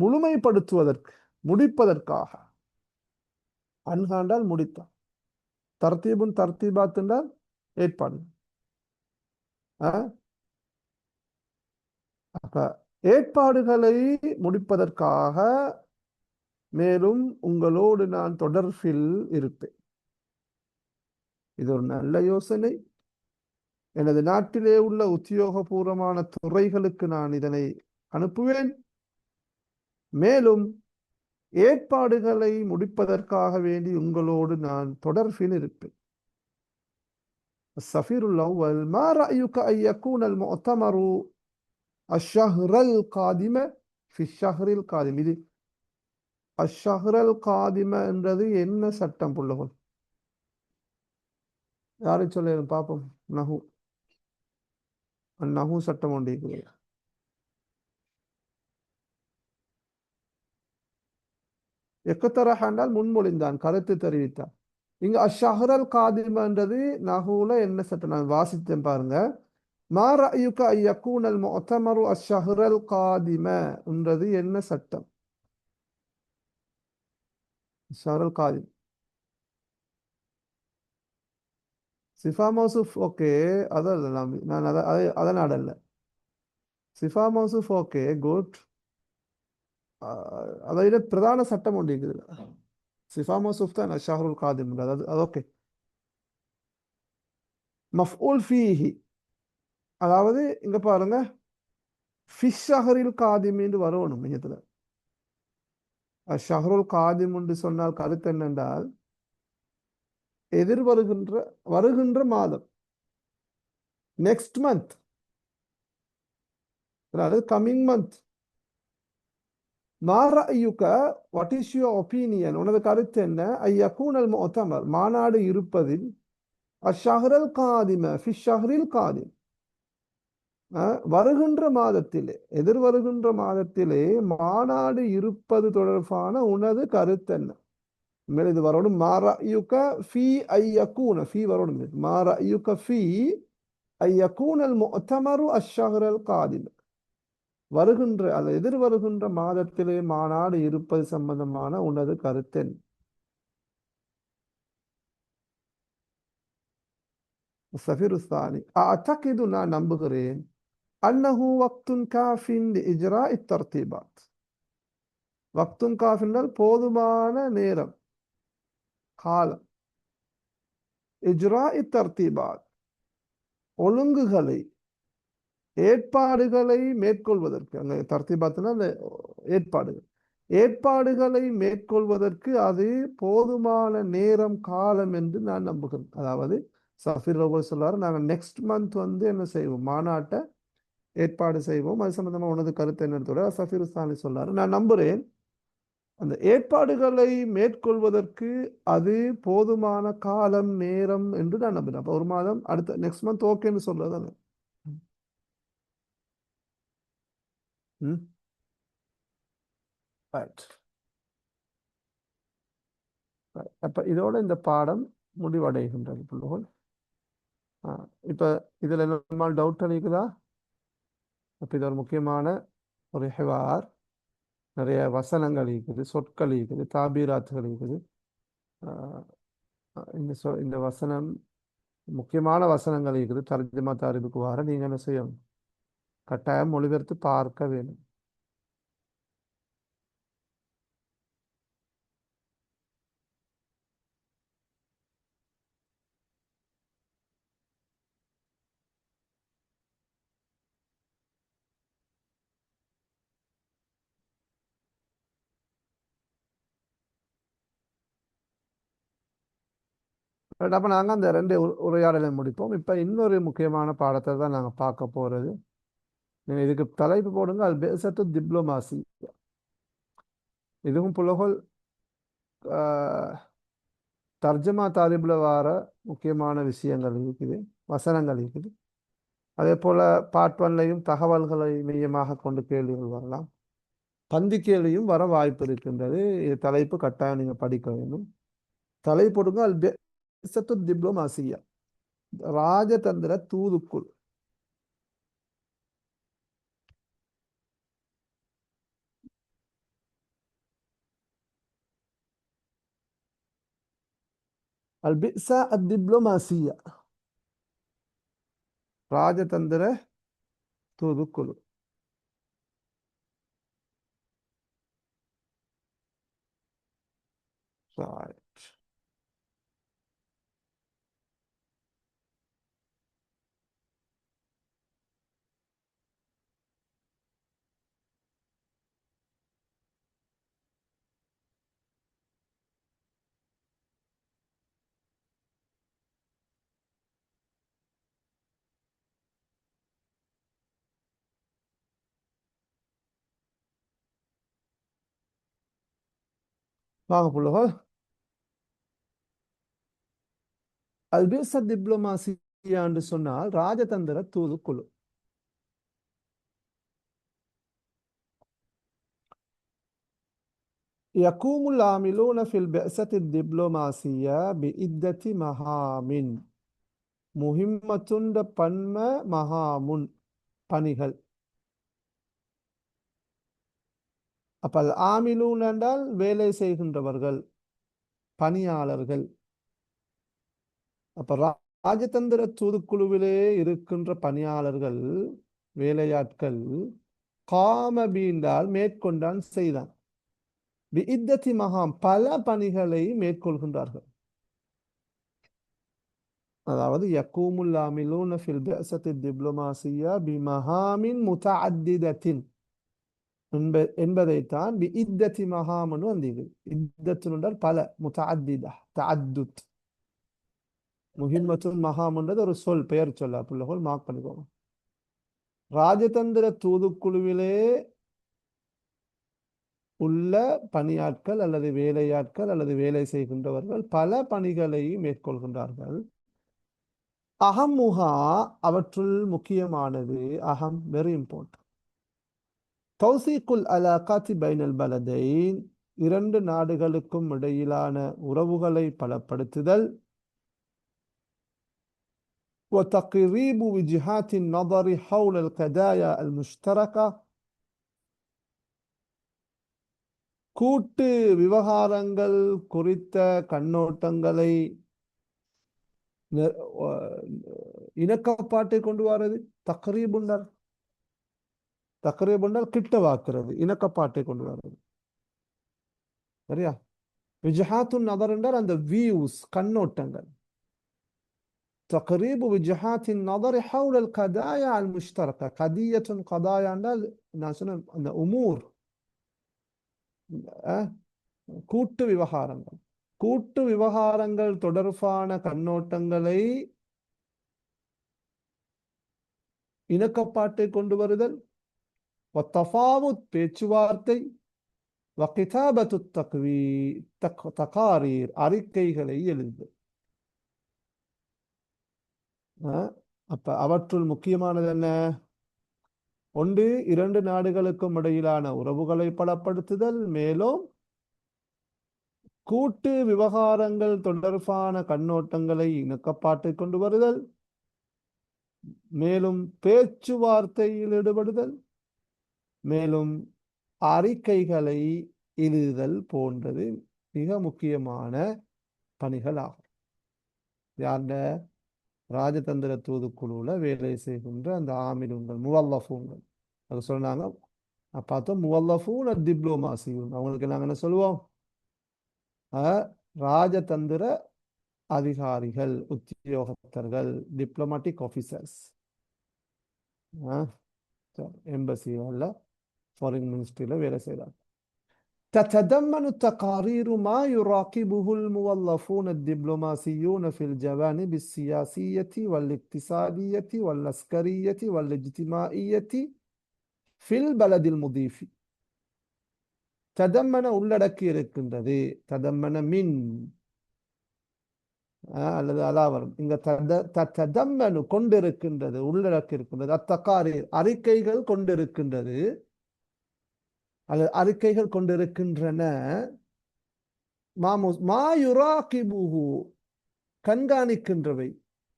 Speaker 1: முழுமைப்படுத்துவதற்கு, முடிப்பதற்காக. அன்காண்டால் முடித்தான், தர்த்தீபுன் தர்த்தீபாத் என்றால் ஏற்பாடு. அப்ப ஏற்பாடுகளை முடிப்பதற்காக மேலும் உங்களோடு நான் தொடர்பில் இருப்பேன். இது ஒரு நல்ல யோசனை. எனது நாட்டிலே உள்ள உத்தியோகபூர்வமான துறைகளுக்கு நான் இதனை அனுப்புவேன். மேலும் ஏற்பாடுகளை முடிப்பதற்காக வேண்டி உங்களோடு நான் தொடர்பில் இருப்பேன். السفير الأول ما رأيك أن يكون المؤتمر الشهر القادم في الشهر القادم. இது الشهر القادم என்றது என்ன சட்டம் புள்ளகள்? யாரை சொல்ல பாப்போம். நஹு சட்டம் ஒன்று இருக்குது. எக்கத்தரஹ் என்றால் முன்மொழிந்தான், கருத்து தெரிவித்தான். இங்க அஷ்ஷஹ்ரல் காதிம என்றது நஹுல என்ன சட்டம்? நான் வாசித்தேன் பாருங்க. மா ரஅயுக அன் யகூனல் முஅ்தமரு அஷ்ஷஹ்ரல் காதிம என்றது என்ன சட்டம்? ஷஹருல் காதிம். சிஃபா மௌசூஃப் ஓகே. அதல்ல நான் அதை நாடல்ல. சிஃபா மௌசூஃப் ஓகே குட். அதை விட பிரதான சட்டம் ஒன்று இருக்குது. சிஃபா மௌசூஃப் தான் ஷஹருல் காதிம், அது ஓகே. மஃஊல் ஃபீஹி, அதாவது இங்க பாருங்க, ஃபிஷ் ஷஹரில் காதிம் என்று வரணும் மையத்துல. ஷஹருல் காதிம் என்று சொன்னால் கருத்து என்னென்றால் எதிர்வருகின்ற வருகின்ற மாதம், நெக்ஸ்ட் மந்த், அதாவது கம்மிங் மந்த். மாரயுக, வாட் இஸ் யுவர் ஒப்பீனியன், உனது கருத்து என்ன? ஐயக்கூனல் முஅத்தமர், மாநாடு இருப்பதில், அஷ்ஷஹரல் காதிம ஃபி ஷஹரில் காதிம், வருகின்ற மாதத்திலே, எதிர்வருகின்ற மாதத்திலே மாநாடு இருப்பது தொடர்பான உனது கருத்து என்ன? இது வரணும் மாரயுக ஃபி ஐயக்கூன, ஃபி வரணும் மாரயுக ஃபி ஐயக்கூனல் முஅத்தமரு அஷ்ஷஹரல் காதிம், வருகின்ற அல்லது எதிர்வருகின்ற மாதத்திலே மாநாடு இருப்பது சம்பந்தமான உனது கருத்தென்? சஃபிருஸ்தானி, அத்தகிது, நான் நம்புகிறேன், அன்னஹு வக்துன் காஃபின் இஜ்ரா இத்தர்த்தீபாத். வக்துன் காஃபினால் போதுமான நேரம், காலம். இஜ்ரா இத்தர்த்தீபாத், ஒழுங்குகளை, ஏற்பாடுகளை மேற்கொள்வதற்கு, அங்கே தர்த்தீபாத்னா அந்த ஏற்பாடுகள், ஏற்பாடுகளை மேற்கொள்வதற்கு அது போதுமான நேரம், காலம் என்று நான் நம்புகிறேன். அதாவது சஃபீர் ரவுல் சொல்லாரு, நாங்கள் நெக்ஸ்ட் மந்த் என்ன செய்வோம், மாநாட்டை ஏற்பாடு செய்வோம், அது சம்பந்தமா உனது கருத்து என்னத்தோட சஃபீர் உஸ்தானி சொல்லாரு. நான் நம்புறேன் அந்த ஏற்பாடுகளை மேற்கொள்வதற்கு அது போதுமான காலம், நேரம் என்று நான் நம்புறேன். அப்போ ஒரு மாதம், அடுத்த நெக்ஸ்ட் மந்த் ஓகேன்னு சொல்றதானே. ரைட். அப்ப இதோட இந்த பாடம் முடிவடைகின்றது பிள்ளைகள். இப்ப இதுல நம்மால் டவுட் அளிக்குதா? அப்ப இது ஒரு முக்கியமான ஒரு ஹிவார். நிறைய வசனங்கள் இருக்குது, சொற்கள் இருக்குது, தாபீராத்துகள் இருக்குது. இந்த வசனம் முக்கியமான வசனங்கள் இருக்குது. தர்ஜுமா தாரிபுக்கு வர நீங்க என்ன செய்யணும், கட்டாயம் மொழிபெயர்த்து பார்க்க வேணும். அப்ப நாங்க அந்த ரெண்டு உரையாடலை முடிப்போம். இப்ப இன்னொரு முக்கியமான பாடத்தை தான் நாங்க பார்க்க போறது. நீங்க இதுக்கு தலைப்பு போடுங்க, அது பேசத்து டிப்ளமாசி. இதுவும் புலகோல் தர்ஜமா தாரிபில் வார முக்கியமான விஷயங்கள் இருக்குது, வசனங்கள் இருக்குது. அதே போல பார்ட் ஒன்லையும் தகவல்களை மையமாக கொண்டு கேள்விகள் வரலாம், பந்தி கேள்வியும் வர வாய்ப்பு இருக்கின்றது. இது தலைப்பு கட்டாயம் நீங்க படிக்க வேண்டும். தலைப்படுங்க அல் பேசத்து டிப்ளமாசியா, ராஜதந்திர தூதுக்குள். البئسة الدبلوماسية، ராஜதந்திர தூதுக்குழு. Right. வாங்க புள்ளகோ. அல்பேச டிப்ளமாசியா என்று சொன்னால் ராஜதந்திர தூதுக்குழு. يقوم العاملون في البعثة الدبلوماسية بعدة مهام. முஹிம்மத்துண்ட பன்ம மகாமுன், பணிகள். அப்ப ஆமிலூன் என்றால் வேலை செய்கின்றவர்கள், பணியாளர்கள். அப்ப ராஜதந்திர தூதுக்குழுவிலே இருக்கின்ற பணியாளர்கள், வேலையாட்கள், காம பீண்டால் மேற்கொண்டான் செய்தான். இத்தத்தி மகாம் பல பணிகளை மேற்கொள்கின்றார்கள். அதாவது யக்கூமுல் ஆமிலூன ஃபில் பிஅஸத்தி டிப்ளோமாசியா பிமஹாமின் முதஅத்திதத்தின் என்பதைத்தான் இத்தத்தி மகாம்னு வந்தீங்க. இத்தத்து என்றால் பல, முதஅத்திதா தஅத்துத். முஹிம்மத்துல் மகாம்ன்றது ஒரு சொல், பெயர் சொல். பிள்ளைகள் மார்க் பண்ணிக்கோங்க. ராஜதந்திர தூதுக்குழுவிலே உள்ள பணியாட்கள் அல்லது வேலையாட்கள் அல்லது வேலை செய்கின்றவர்கள் பல பணிகளை மேற்கொள்கின்றார்கள். அகமுகா அவற்றுள் முக்கியமானது, அகம் வெரி இம்பார்ட்டன்ட், தௌசீக்குல் அலாகாத்தி பைனல் பலதைன் இரண்டு நாடுகளுக்கும் இடையிலான உறவுகளை பலப்படுத்துதல், وتقريب وجهات النظر حول القضايا المشتركة கூட்டு விவகாரங்கள் குறித்த கண்ணோட்டங்களை இணக்கப்பாட்டை கொண்டு வரது. தக்ரீபுண்டர் கிட்டவாக்குறது, இணக்கப்பாட்டை கொண்டு வர்றது. சரியா? விஜஹாத்துன் நதர் என்றால் அந்த வியூஸ், கண்ணோட்டங்கள். தக்ரீபு விஜஹாத்தின் நதர் ஹவுல் கதாயா அல் முஷ்தரகா. கதியத்துன் கதாயா என்றால் நான் சொன்ன அந்த உமூர், கூட்டு விவகாரங்கள். கூட்டு விவகாரங்கள் தொடர்பான கண்ணோட்டங்களை இணக்கப்பாட்டை கொண்டு வருதல், வத்தஃபாவுத் பேச்சுவார்த்தை, வகிதாபத்து தகாரீர் அறிக்கைகளை எழுதுதல். அப்ப அவற்றுள் முக்கியமானது என்ன? ஒன்று, இரண்டு நாடுகளுக்கும் இடையிலான உறவுகளை பலப்படுத்துதல், மேலும் கூட்டு விவகாரங்கள் தொடர்பான கண்ணோட்டங்களை இணக்கப்பாட்டை கொண்டு வருதல், மேலும் பேச்சுவார்த்தையில் ஈடுபடுதல், மேலும் அறிக்கைகளை எழுதுதல் போன்றது மிக முக்கியமான பணிகள் ஆகும். யார்ட? ராஜதந்திர தூதுக்குழுல வேலை செய்கின்ற அந்த ஆமிலுங்கள், முவல்லஃபூங்கள். அது சொன்னாங்க. பார்த்தோம், முவல்லஃபூன் டிப்ளோமாசியும். அவங்களுக்கு நாங்கள் என்ன சொல்லுவோம்? ராஜதந்திர அதிகாரிகள், உத்தியோகத்தர்கள், டிப்ளமேட்டிக் ஆஃபீஸர்ஸ். எம்பசியில், ஃபாரின் மினிஸ்ட்ரியில் வேலை செய்கிறாங்க. تتضمن التقارير ما يراقبه الموظفون الدبلوماسيون في الجوانب السياسية والاقتصادية والعسكرية والاجتماعية في البلد المضيف. تضمن உள்ளடக்கி இருக்கின்றது. تضمن من அல்லது அலாவரம். இங்க ததம்மனு கொண்டிருக்கின்றது, உள்ளடக்கி இருக்கின்றது. அத்தகாரீர் அறிக்கைகள் கொண்டிருக்கின்றது அல்லது அறிக்கைகள் கொண்டிருக்கின்றன. மாயுராகிபுஹு கண்காணிக்கின்றவை,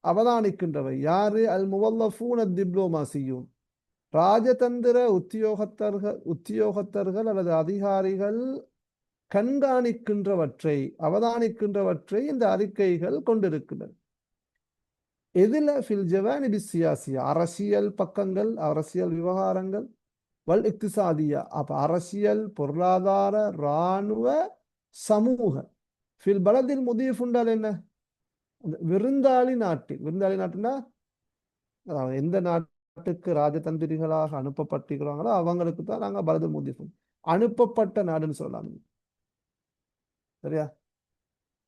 Speaker 1: அவதானிக்கின்றவை. யாரு? அல் முவல்லஃபூன டிப்ளோமாசியும், ராஜதந்திர உத்தியோகத்தர்கள் அல்லது அதிகாரிகள் கண்காணிக்கின்றவற்றை, அவதானிக்கின்றவற்றை இந்த அறிக்கைகள் கொண்டிருக்கின்றன. எதில? ஃபில் ஜவானிபி சியாசியா, அரசியல் பக்கங்கள், அரசியல் விவகாரங்கள், வல் இக்திசாதியா, அப்ப அரசியல், பொருளாதார, இராணுவ, சமூக. ஃபில் பலதில் முதீஃப் என்றால் என்ன? விருந்தாளி நாட்டில். விருந்தாளி நாட்டுனா எந்த நாட்டுக்கு ராஜதந்திரிகளாக அனுப்பப்பட்டிருக்கிறாங்களோ அவங்களுக்கு தான் நாங்கள் பலதில் முதீஃப், அனுப்பப்பட்ட நாடுன்னு சொல்லலாம். சரியா?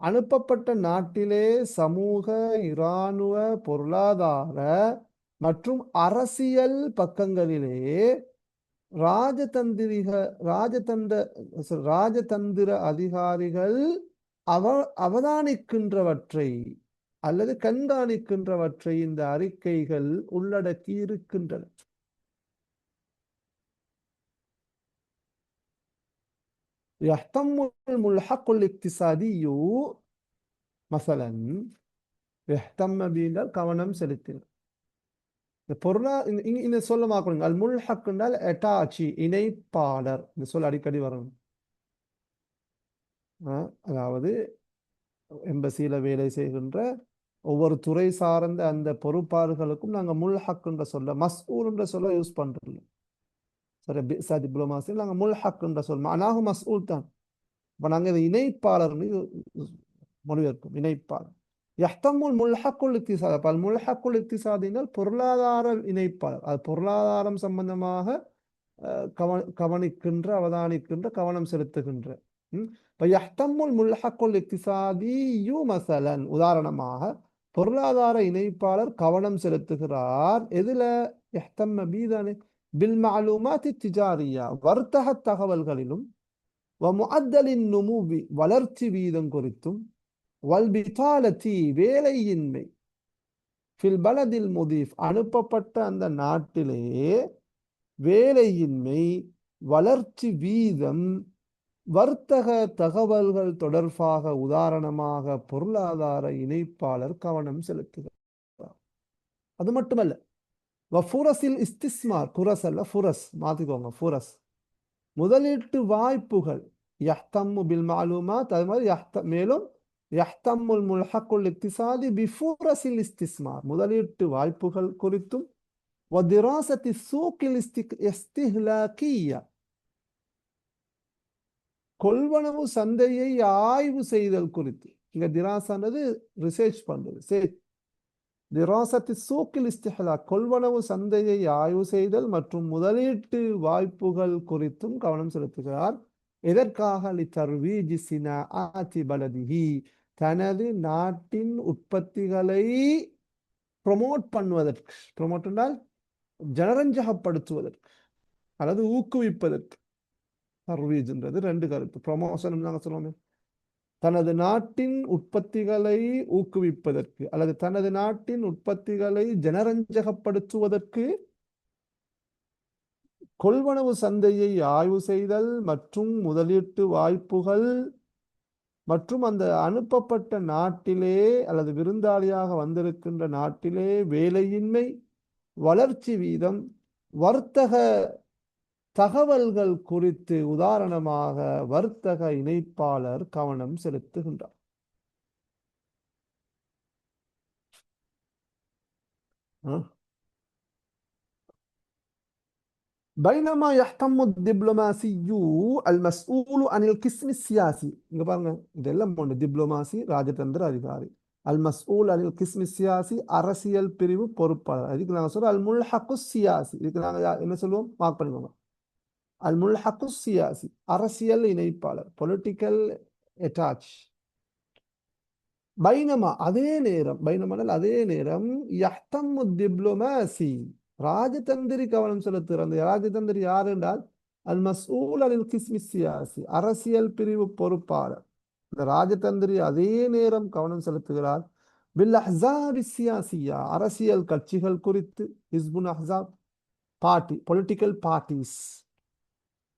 Speaker 1: அனுப்பப்பட்ட நாட்டிலே சமூக, இராணுவ, பொருளாதார மற்றும் அரசியல் பக்கங்களிலே ராஜதந்திர அதிகாரிகள் அவதானிக்கின்றவற்றை அல்லது கண்காணிக்கின்றவற்றை இந்த அறிக்கைகள் உள்ளடக்கி இருக்கின்றன. يهتم الملحق الاقتصادي مثلا يهتم بال கவனம் செலுத்தினார். இந்த இந்த சொல்ல மாக்கணும். அல் முல்ஹக் என்றால் அட்டாச்சி, இணைப்பாளர். இந்த சொல் அடிக்கடி வரணும். அதாவது எம்பசியில் வேலை செய்கின்ற ஒவ்வொரு துறை சார்ந்த அந்த பொறுப்பாளர்களுக்கும் நாங்கள் முல்ஹக்ன்ற சொல்ல மஸ்ஊல்ன்ற சொல்ல யூஸ் பண்ணுறோம். சரி, விசா டிப்ளமாசியில் நாங்கள் முல்ஹக்ன்ற சொல் மனாகு மஸ்ஊல் தான். இப்போ நாங்கள் இது இணைப்பாளர் மொழிபெயர்ப்போம். இணைப்பாளர் யஹ்தமுல் முல்ஹக்குல் இக்திசாத். அப்போ முல்ஹக்குல் இக்திசாதினால் பொருளாதார இணைப்பாளர், அது பொருளாதாரம் சம்பந்தமாக கவனிக்கின்ற, அவதானிக்கின்ற, கவனம் செலுத்துகின்ற. இப்போ யஹ்தமுல் முல்ஹக்குல் இக்திசாதியு மசலன், உதாரணமாக பொருளாதார இணைப்பாளர் கவனம் செலுத்துகிறார். எதுல? யஹ்தம்ம பீதானே பில் மஅலூமாத்தி திஜாரியா, வர்த்தக தகவல்களிலும், வமுஅத்தலின் நுமுவி, வளர்ச்சி வீதம் குறித்தும், வல்பிதாலத்தி, வேலையின்மை, ஃபில் பலதில் முதீஃப், அனுப்பப்பட்ட அந்த நாட்டிலே வேலையின்மை, வளர்ச்சி வீதம், வர்த்தக தகவல்கள் தொடர்பாக உதாரணமாக பொருளாதார இணைப்பாளர் கவனம் செலுத்துகிறார். அது மட்டுமல்ல, வஃபுரஸில் இஸ்திஸ்மார், குரஸ் அல்ல ஃபுரஸ், மாத்திக்கோங்க, ஃபுரஸ், முதலீட்டு வாய்ப்புகள், யஹ்தம்மு பில் மாலூமாத், அது மாதிரி மேலும் யஹ்தம்முல் முல்ஹக்குல் இக்திசாதி பிஃபுரஸில் இஸ்திஸ்மார், முதலீட்டு வாய்ப்புகள் குறித்தும், வதிராசத்தி சூக்கில் இஸ்திஹ்லாக்கியா, கொள்வனவு சந்தையை ஆய்வு செய்தல் குறித்து. இங்க திராசானது ரிசர்ச் பண்றது. திராசத்தி சூக்கில் இஸ்திஹ்லாக், கொள்வனவு சந்தையை ஆய்வு செய்தல் மற்றும் முதலீட்டு வாய்ப்புகள் குறித்தும் கவனம் செலுத்துகிறார். எதற்காக? லிதர்வீஜி சினாஅத்தி பலதிஹி, தனது நாட்டின் உற்பத்திகளை ப்ரொமோட் பண்ணுவதற்கு. ப்ரொமோட் என்றால் ஜனரஞ்சகப்படுத்துவதற்கு அல்லது ஊக்குவிப்பதற்கு. தர்வீஜ்ன்றது ரெண்டு கருத்து. ப்ரொமோஷன் நாங்கள் சொல்லுவோமே, தனது நாட்டின் உற்பத்திகளை ஊக்குவிப்பதற்கு அல்லது தனது நாட்டின் உற்பத்திகளை ஜனரஞ்சகப்படுத்துவதற்கு கொள்வனவு சந்தையை ஆய்வு செய்தல் மற்றும் முதலீட்டு வாய்ப்புகள் மற்றும் அந்த அனுப்பப்பட்ட நாட்டிலே அல்லது விருந்தாளியாக வந்திருக்கின்ற நாட்டிலே வேலையின்மை, வளர்ச்சி வீதம், வர்த்தக தகவல்கள் குறித்து உதாரணமாக வர்த்தக இணைப்பாளர் கவனம் செலுத்துகின்றார். பைனமா யஹ்தம்மு டிப்ளமாசியு அல் மஸ்ஊலு அனில் கிஸ்மி சியாசி. இங்க பாருங்க, இதெல்லாம் ஒன்று. டிப்ளமாசி ராஜதந்திர அதிகாரி, அல் மஸ்ஊல் அனில் கிஸ்மி சியாசி அரசியல் பிரிவு பொறுப்பாளர். இதுக்கு நாங்கள் சொல்றோம் அல் முல்ஹக்கு சியாசி. இதுக்கு நாங்கள் என்ன சொல்லுவோம்? மார்க் பண்ணிக்கோங்க. அல் முல்ஹக்கு சியாசி, அரசியல் இணைப்பாளர், பொலிட்டிக்கல் அட்டாச். பைனமா, அதே நேரம், பைனமானால் அதே நேரம், யஹ்தம்மு டிப்ளமாசி, ராஜதந்திரி கவனம் செலுத்துகிற. அந்த ராஜதந்திரி யார் என்றால் அல் மஸ்ஊல் அனில் கிஸ்மி சியாசி, அரசியல் பிரிவு பொறுப்பாளர். இந்த ராஜதந்திரி அதே நேரம் கவனம் செலுத்துகிறார் பில் அஹ்ஸாபி சியாசியா, அரசியல் கட்சிகள் குறித்து. ஹிஸ்புன் அஹ்ஸாப், பார்ட்டி, பொலிட்டிக்கல் பார்ட்டிஸ்,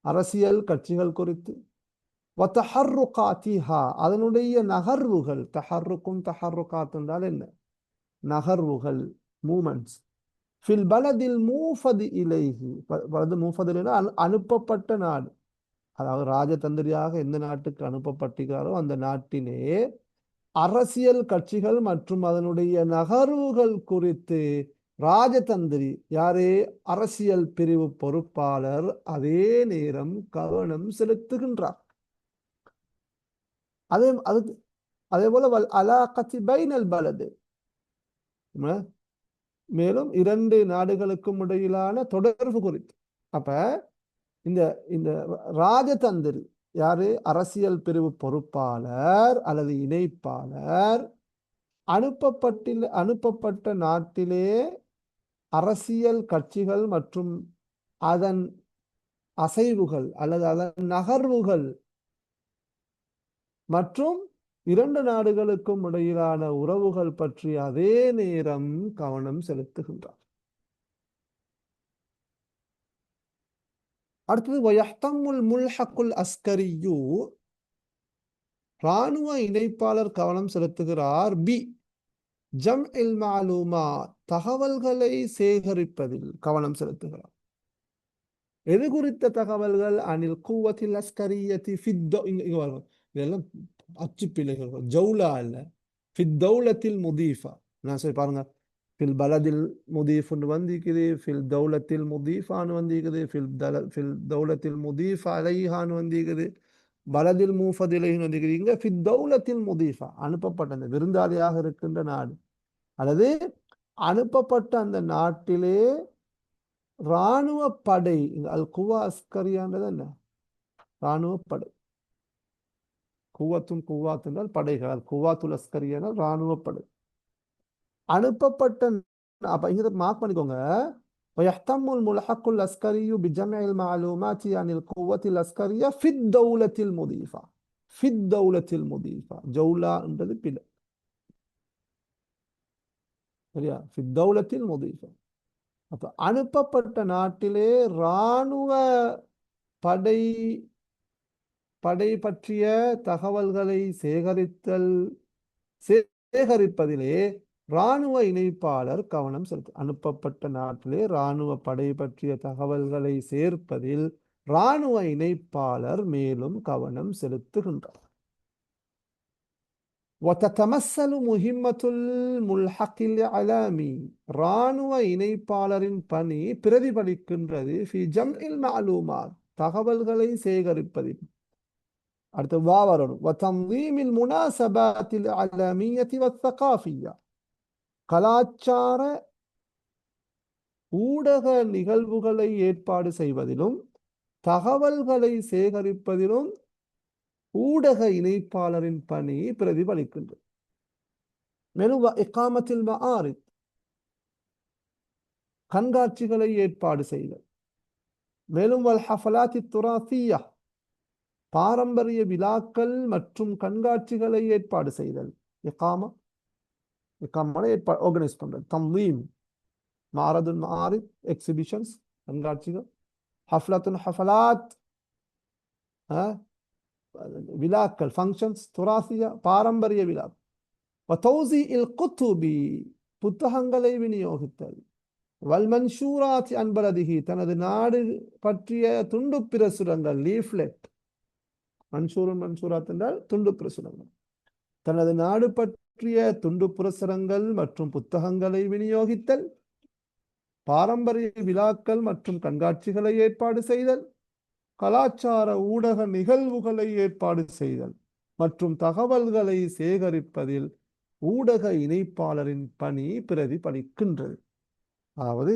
Speaker 1: அரசியல் கட்சிகள் குறித்து. வதஹர்ருகாத்திஹா, அதனுடைய நகர்வுகள். தஹர்ருக்கும் தஹர்ருகாத் என்றால் என்ன? நகர்வுகள், மூமெண்ட்ஸ். ஃபில் பலதில் மூஃபதி இலைஹி, பலது மூஃபதில் அனுப்பப்பட்ட நாடு. அதாவது ராஜதந்திரியாக எந்த நாட்டுக்கு அனுப்பப்பட்டிருக்காரோ அந்த நாட்டிலே அரசியல் கட்சிகள் மற்றும் அதனுடைய நகர்வுகள் குறித்து ராஜதந்திரி, யாரே? அரசியல் பிரிவு பொறுப்பாளர் அதே நேரம் கவனம் செலுத்துகின்றார். அதே போல வல் அலாகத்தி பைனல் பலது, மேலும் இரண்டு நாடுகளுக்கும் இடையிலான தொடர்பு குறித்து. அப்ப இந்த இந்த ராஜதந்திரி யாரு? அரசியல் பிரிவு பொறுப்பாளர் அல்லது இணைப்பாளர் அனுப்பப்பட்ட நாட்டிலே அரசியல் கட்சிகள் மற்றும் அதன் அசைவுகள் அல்லது அதன் நகர்வுகள் மற்றும் இரண்டு நாடுகளுக்கும் இடையிலான உறவுகள் பற்றி அதே நேரம் கவனம் செலுத்துகின்றார். அடுத்தது வயஹ்தம்முல் முல்ஹக்குல் அஸ்கரியு, இராணுவ இணைப்பாளர் கவனம் செலுத்துகிறார் பி ஜம்இல் மாலூமாத், தகவல்களை சேகரிப்பதில் கவனம் செலுத்துகிறார். எது குறித்த தகவல்கள்? அனில் குவத்தில் அஸ்கரியத்தி ஃபித், இதெல்லாம் அச்சு பிழைகள் ஜவுலா இல்ல ஃபில் தௌலத்தில் முதீஃபா. நான் சொல்லி பாருங்க, ஃபில் பலதில் முதீஃப்னு வந்திக்குது, ஃபில் தௌலத்தில் முதீஃபான்னு வந்திக்குது, ஃபில் தௌலத்தில் முதீஃப் அலைஹான்னு வந்திக்குது, பலதில் மூஃபதிலைன்னு வந்திக்குது. இங்க ஃபில் தௌலத்தில் முதீஃபா அனுப்பப்பட்ட அந்த விருந்தாளியாக இருக்கின்ற நாடு அல்லது அனுப்பப்பட்ட அந்த நாட்டிலே இராணுவ படை. அல் குவா அஸ்கரியான்றது என்ன? இராணுவ படை. குவத்தும் குவாத் என்றால் படைகள், அல் குவாத்துல் அஸ்கரியானால் இராணுவ படை அனுப்பப்பட்ட. அப்ப இங்க மார்க் பண்ணிக்கோங்க. ويهتم الملحق العسكري بجمع المعلومات عن القوة العسكرية في الدولة المضيفة. في الدولة المضيفة جولة என்றது பிழை. சரியா? في الدولة المضيفة. அப்ப அனுப்பப்பட்ட நாட்டிலே இராணுவ படை படை பற்றிய தகவல்களை சேகரிப்பதிலே இராணுவ இணைப்பாளர் கவனம் செலுத்து. அனுப்பப்பட்ட நாட்டிலே இராணுவ படை பற்றிய தகவல்களை சேர்ப்பதில் இராணுவ இணைப்பாளர் மேலும் கவனம் செலுத்துகின்றார். وتتمثل مهمة الملحق الإعلامي இராணுவ இணைப்பாளரின் பணி பிரதிபலிக்கின்றது في جمع المعلومات தகவல்களை சேகரிப்பதில். அடுத்து வா வரணும். وتنظيم المناسبات الإعلامية والثقافية கலாச்சார ஊடக நிகழ்வுகளை ஏற்பாடு செய்வதிலும் தகவல்களை சேகரிப்பதிலும் ஊடக இணைப்பாளரின் பணி பிரதிபலிக்கின்றது. மேலும் இகாமத்தில் மஆரித் கண்காட்சிகளை ஏற்பாடு செய்தல். மேலும் வல் ஹஃபலாத்தி துராசியா பாரம்பரிய விழாக்கள் மற்றும் கண்காட்சிகளை ஏற்பாடு செய்தல். இகாமா ஏற்பாடு ஆர்கனைஸ் பண்றது. தம்வீம் மாரதுல் மஆரித் எக்ஸிபிஷன்ஸ் கண்காட்சிகள். ஹஃப்லத்துன் ஹஃபலாத் விழாக்கள் ஃபங்க்ஷன்ஸ். துராசியா பாரம்பரிய விழா. வதௌஸீஇல் குத்துபி புத்தகங்களை விநியோகித்தல். வல் மன்ஷூராத் அன் பலதிஹி தனது நாடு பற்றிய துண்டு பிரசுரங்கள் லீஃப்லெட். மன்ஷூராத் என்றால் துண்டு பிரசுரங்கள். தனது நாடு பற்றிய துண்டு பிரசுரங்கள் மற்றும் புத்தகங்களை விநியோகித்தல். பாரம்பரிய விழாக்கள் மற்றும் கண்காட்சிகளை ஏற்பாடு செய்தல். கலாச்சார ஊடக நிகழ்வுகளை ஏற்பாடு செய்தல் மற்றும் தகவல்களை சேகரிப்பதில் ஊடக இணைப்பாளரின் பணி பிரதிபலிக்கின்றது. அதாவது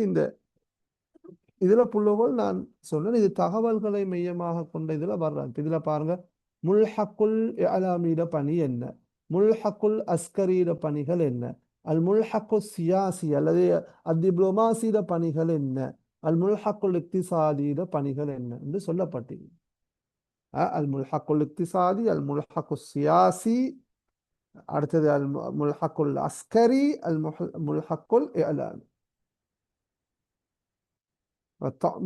Speaker 1: இதுல புள்ளவோல் நான் சொன்னேன், இது தகவல்களை மையமாக கொண்ட இதுல வர்றாங்க. இதுல பாருங்க, முல்ஹக்குல் இஅலாமியிட பணி என்ன, முல்ஹக்குல் அஸ்கரியிட பணிகள் என்ன, அல் முல்ஹக்கு சியாசி அல்லது அத்திப்ளோமாசியிட பணிகள் என்ன, அல் முல்ஹக்குல் இக்திசாதியிட பணிகள் என்ன என்று சொல்லப்பட்டது. அல் முல்ஹக்குல் இக்திசாதி, அல் முல்ஹக்கு சியாசி, அடுத்தது அல் முல்ஹக்குல் அஸ்கரி, அல் முல்ஹக்குல் இஅலாமி.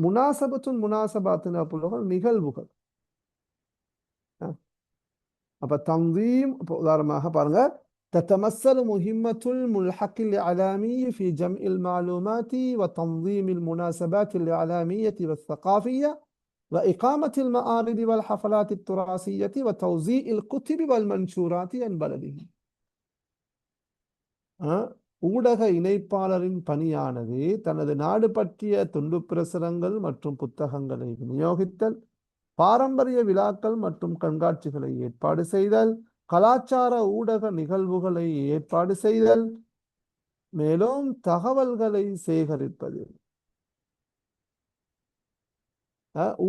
Speaker 1: முனாசபாத்துனா புள்ளகள் நிகழ்வுகள். அப்ப தன்தீம் உதாரணமாக பாருங்க, تتمثل مهمة الملحق الإعلامي في جمع المعلومات وتنظيم المناسبات الإعلامية والثقافية وإقامة المعارض والحفلات التراثية وتوزيع الكتب والمنشورات عن بلده. ஊடக இணைப்பாளரின் பணியானது தனது நாடு பற்றிய துண்டு பிரசுரங்கள் மற்றும் புத்தகங்களை விநியோகித்தல், பாரம்பரிய விழாக்கள் மற்றும் கண்காட்சிகளை ஏற்பாடு செய்தல், கலாச்சார ஊடக நிகழ்வுகளை ஏற்பாடு செய்தல், மேலும் தகவல்களை சேகரிப்பது.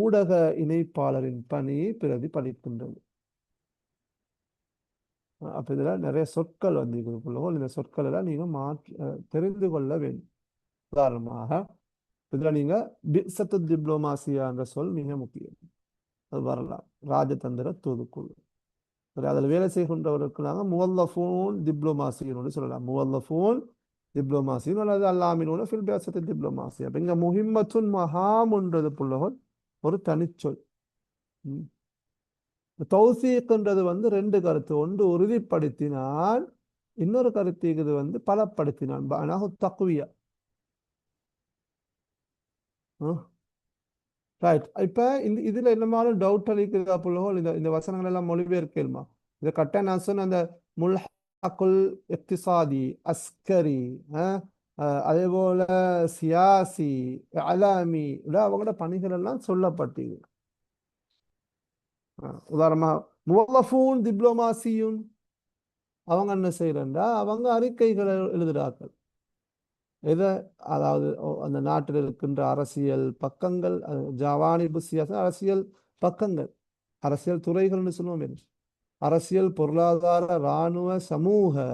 Speaker 1: ஊடக இணைப்பாளரின் பணி பிரதிபலிக்கின்றது. அப்ப இதுல நிறைய சொற்கள் வந்து இந்த சொற்கள் எல்லாம் நீங்க தெரிந்து கொள்ள வேண்டும். உதாரணமாக இதுல நீங்க பிசத்து டிப்ளோமாசியா என்ற சொல் மிக முக்கியம். அது வரலாம். ராஜதந்திர தூதுக்குழு, அதில் வேலை செய்கின்றவருக்கு நாங்கள் முவல்லஃபூன் டிப்ளோமாசின்னு சொல்லலாம். முவல்லஃபூன் டிப்ளோமாசின்னு அல்லது அல்லாமினோட ஃபில் பிசத்து டிப்ளோமாசி. அப்ப இங்க முஹிம்மத்துன் மஹாம்ன்றது புள்ளகள் ஒரு தனிச்சொல். தௌசீக்ன்றது வந்து ரெண்டு கருத்து. ஒன்று உறுதிப்படுத்தினால், இன்னொரு கருத்து இது வந்து பலப்படுத்தினான். தக்வியா. ரைட். இப்ப இதுல என்னமாலும் டவுட் அளிக்கிறதா புள்ளகோல், இந்த வசனங்கள் எல்லாம் மொழிபெயர்க்கலுமா? இதை கட்ட நான் சொன்ன அந்த முல்ஹக்குல் இக்திசாதி, அஸ்கரி, அதே போல சியாசி, அலாமி, அவங்களோட பணிகள் எல்லாம் சொல்லப்பட்டு உதாரணமா முவல்லஃபூன் டிப்ளோமாசியும் அவங்க என்ன செய்யறா அவங்க அறிக்கைகளை எழுதுறார்கள். எதை அதாவது அந்த நாட்டில் இருக்கின்ற அரசியல் பக்கங்கள், ஜவானிபு சியாச அரசியல் பக்கங்கள், அரசியல் துறைகள்னு சொல்லுவோம். அரசியல், பொருளாதார, இராணுவ, சமூக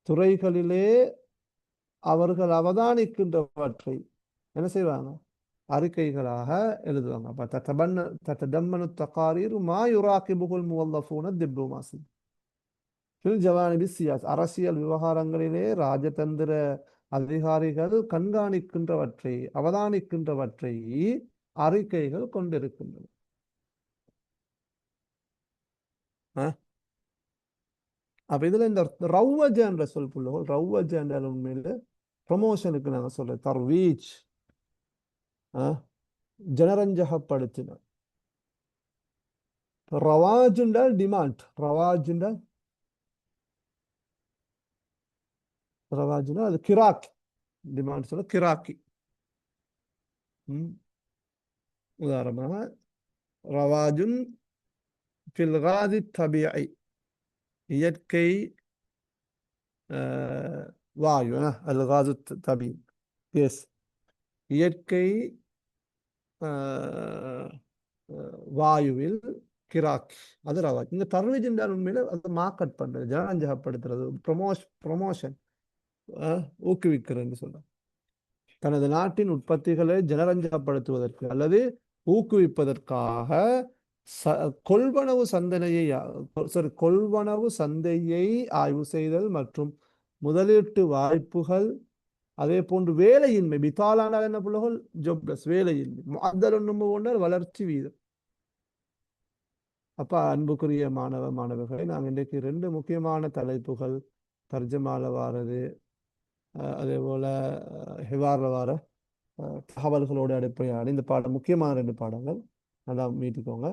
Speaker 1: துறைகளிலே அவர்கள் அவதானிக்கின்றவற்றை என்ன செய்வாங்க, அறிக்கைகளாக எழுதுவாங்க. அப்ப தத்ததம்மனு தகாரீர் மா யுராகிபுல் முவல்லஃபூன டிப்ளோமாசி ஃபில் ஜவானிபி சியாஸ், அரசியல் விவகாரங்களிலே ராஜதந்திர அதிகாரிகள் கண்காணிக்கின்றவற்றை அவதானிக்கின்றவற்றை அறிக்கைகள் கொண்டிருக்கின்றன. அப்ப இதுல இந்த ரவ்வஜ என்ற சொல் புள்ளோல், ரவ்வஜ என்ற உண்மையில ப்ரொமோஷனுக்கு நாங்க சொல்றோம் தர்வீச், ஜனரஞ்சகப்படுத்தினார். ரவாஜுண்டா டிமாண்ட், ரவாஜுண்டா ரவாஜுண்டா அது கிராக், டிமாண்ட் சொல்ல கிராக்கி. உதாரணமாக ரவாஜுன் ஃபில் காதி தபிஐ, இயற்கை வாயு, அல் காது தபி எஸ், இயற்கை வாயுவில் கிராக், அது ரவாஜ். இந்த தர்வீஜ் என்றால் உண்மையில அது மார்க்கெட் பண்றது, ஜனரஞ்சகப்படுத்துறது, ப்ரொமோஷன், ஊக்குவிக்கிறது சொல்ல. தனது நாட்டின் உற்பத்திகளை ஜனரஞ்சகப்படுத்துவதற்கு அல்லது ஊக்குவிப்பதற்காக கொள்வனவு சந்தனையை கொள்வனவு சந்தையை ஆய்வு செய்தல் மற்றும் முதலீட்டு வாய்ப்புகள், அதே போன்று வேலையின்மை, பித்தாலான என்ன புள்ளகள் ஜொப்லெஸ், வேலையின்மை, முஅத்தல் ஒன்று வளர்ச்சி வீதம். அப்ப அன்புக்குரிய மாணவர்களை நாங்கள் இன்றைக்கு 2 முக்கியமான தலைப்புகள், தர்ஜமால வாரது, அதே போல ஹிவார்ல வார தகவல்களோடு அடிப்படையான இந்த பாடம், முக்கியமான 2 பாடங்கள் நல்லா மீட்டிக்கோங்க.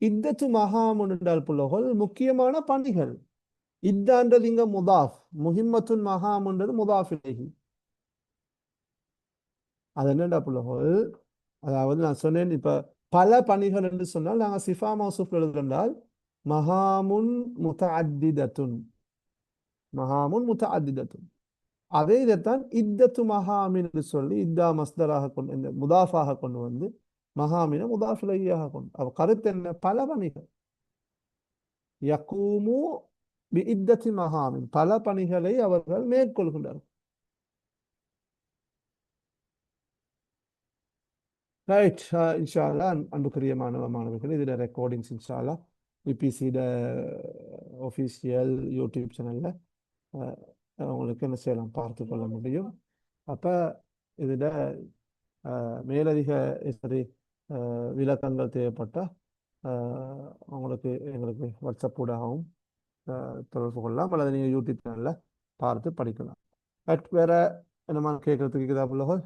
Speaker 1: இத்தத்து மகாமுன் என்றால் புள்ளகள் முக்கியமான பணிகள். இத்தான்றது இங்க முதாஃப், முஹிம்மத்துன் மகாமுன்றது முதாஃப் இலைஹி. அது என்னடா புள்ளகள், அதாவது நான் சொன்னேன் இப்ப பல பணிகள் என்று சொன்னால் நாங்கள் சிஃபா மௌசூஃப் எழுதுகின்றால் மகாமுன் முத்தஅத்திதத்துன், மகாமுன் முத்தஅத்திதத்துன். அதே இதைத்தான் இத்தத்து மகாமின் என்று சொல்லி இத்தா மஸ்தராக கொண்டு, இந்த முதாஃபாக கொண்டு வந்து மகாமின முதாஃப் இலைஹியாக கொண்டு, அவ கருத்து என்ன, பல பணிகள். யகூமு பி இத்தத்தி மகாமின், பல பணிகளை அவர்கள் மேற்கொள்கின்றனர். ரைட், இன்ஷா அல்லாஹ் அன்புக்குரிய மாணவர்கள், இதில் ரெக்கார்டிங்ஸ் இன்ஷா அல்லாஹ் விபிசியோட ஒஃபிஷியல் யூடியூப் சேனலில் உங்களுக்கு என்ன செய்யலாம், பார்த்து கொள்ள முடியும். அப்போ இதில் மேலதிக சரி விளக்கங்கள் தேவைப்பட்டால் உங்களுக்கு எங்களுக்கு வாட்ஸ்அப் ஊடாகவும் தொடர்பு கொள்ளலாம், அல்லது நீங்கள் யூடியூப் சேனலில் பார்த்து படிக்கலாம். பட் வேற என்னமா கேட்கறதுக்கு இருக்குதா புள்ளகள்?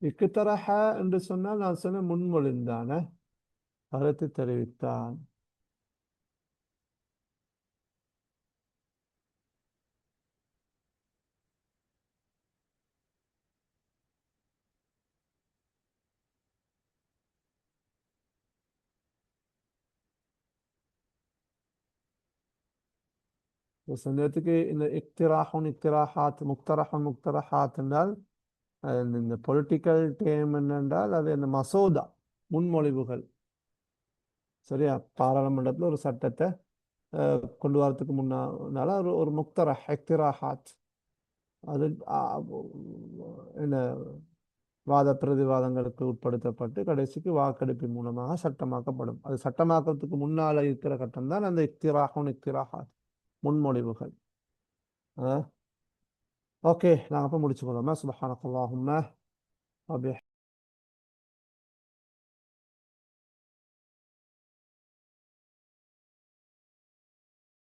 Speaker 1: இக்குத்தரஹ என்று சொன்னால் நான் சொன்ன முன்மொழிந்தான, கருத்து தெரிவித்தான். சந்தேகத்துக்கு இந்த இக்திராஹுன் இக்திராஹாத், முக்தரஹுன் முக்தரஹாத் என்றால் இந்த பொலிட்டிக்கல் டேம் என்னென்றால் அது இந்த மசோதா, முன்மொழிவுகள். சரியா, பாராளுமன்றத்தில் ஒரு சட்டத்தை கொண்டு வரதுக்கு முன்னால ஒரு முக்தரஹ் இக்திராஹாத், அது என்ன வாத பிரதிவாதங்களுக்கு உட்படுத்தப்பட்டு கடைசிக்கு வாக்கெடுப்பின் மூலமாக சட்டமாக்கப்படும். அது சட்டமாக்கத்துக்கு முன்னால இருக்கிற கட்டம் தான் அந்த இக்திராஹுன் இக்திராஹாத். முன்மொழிவுகள். ஓகே, நாங்கள் அப்போ முடிச்சுக்கொள்ளோமா? சுபஹானக்கல்லாஹும்ம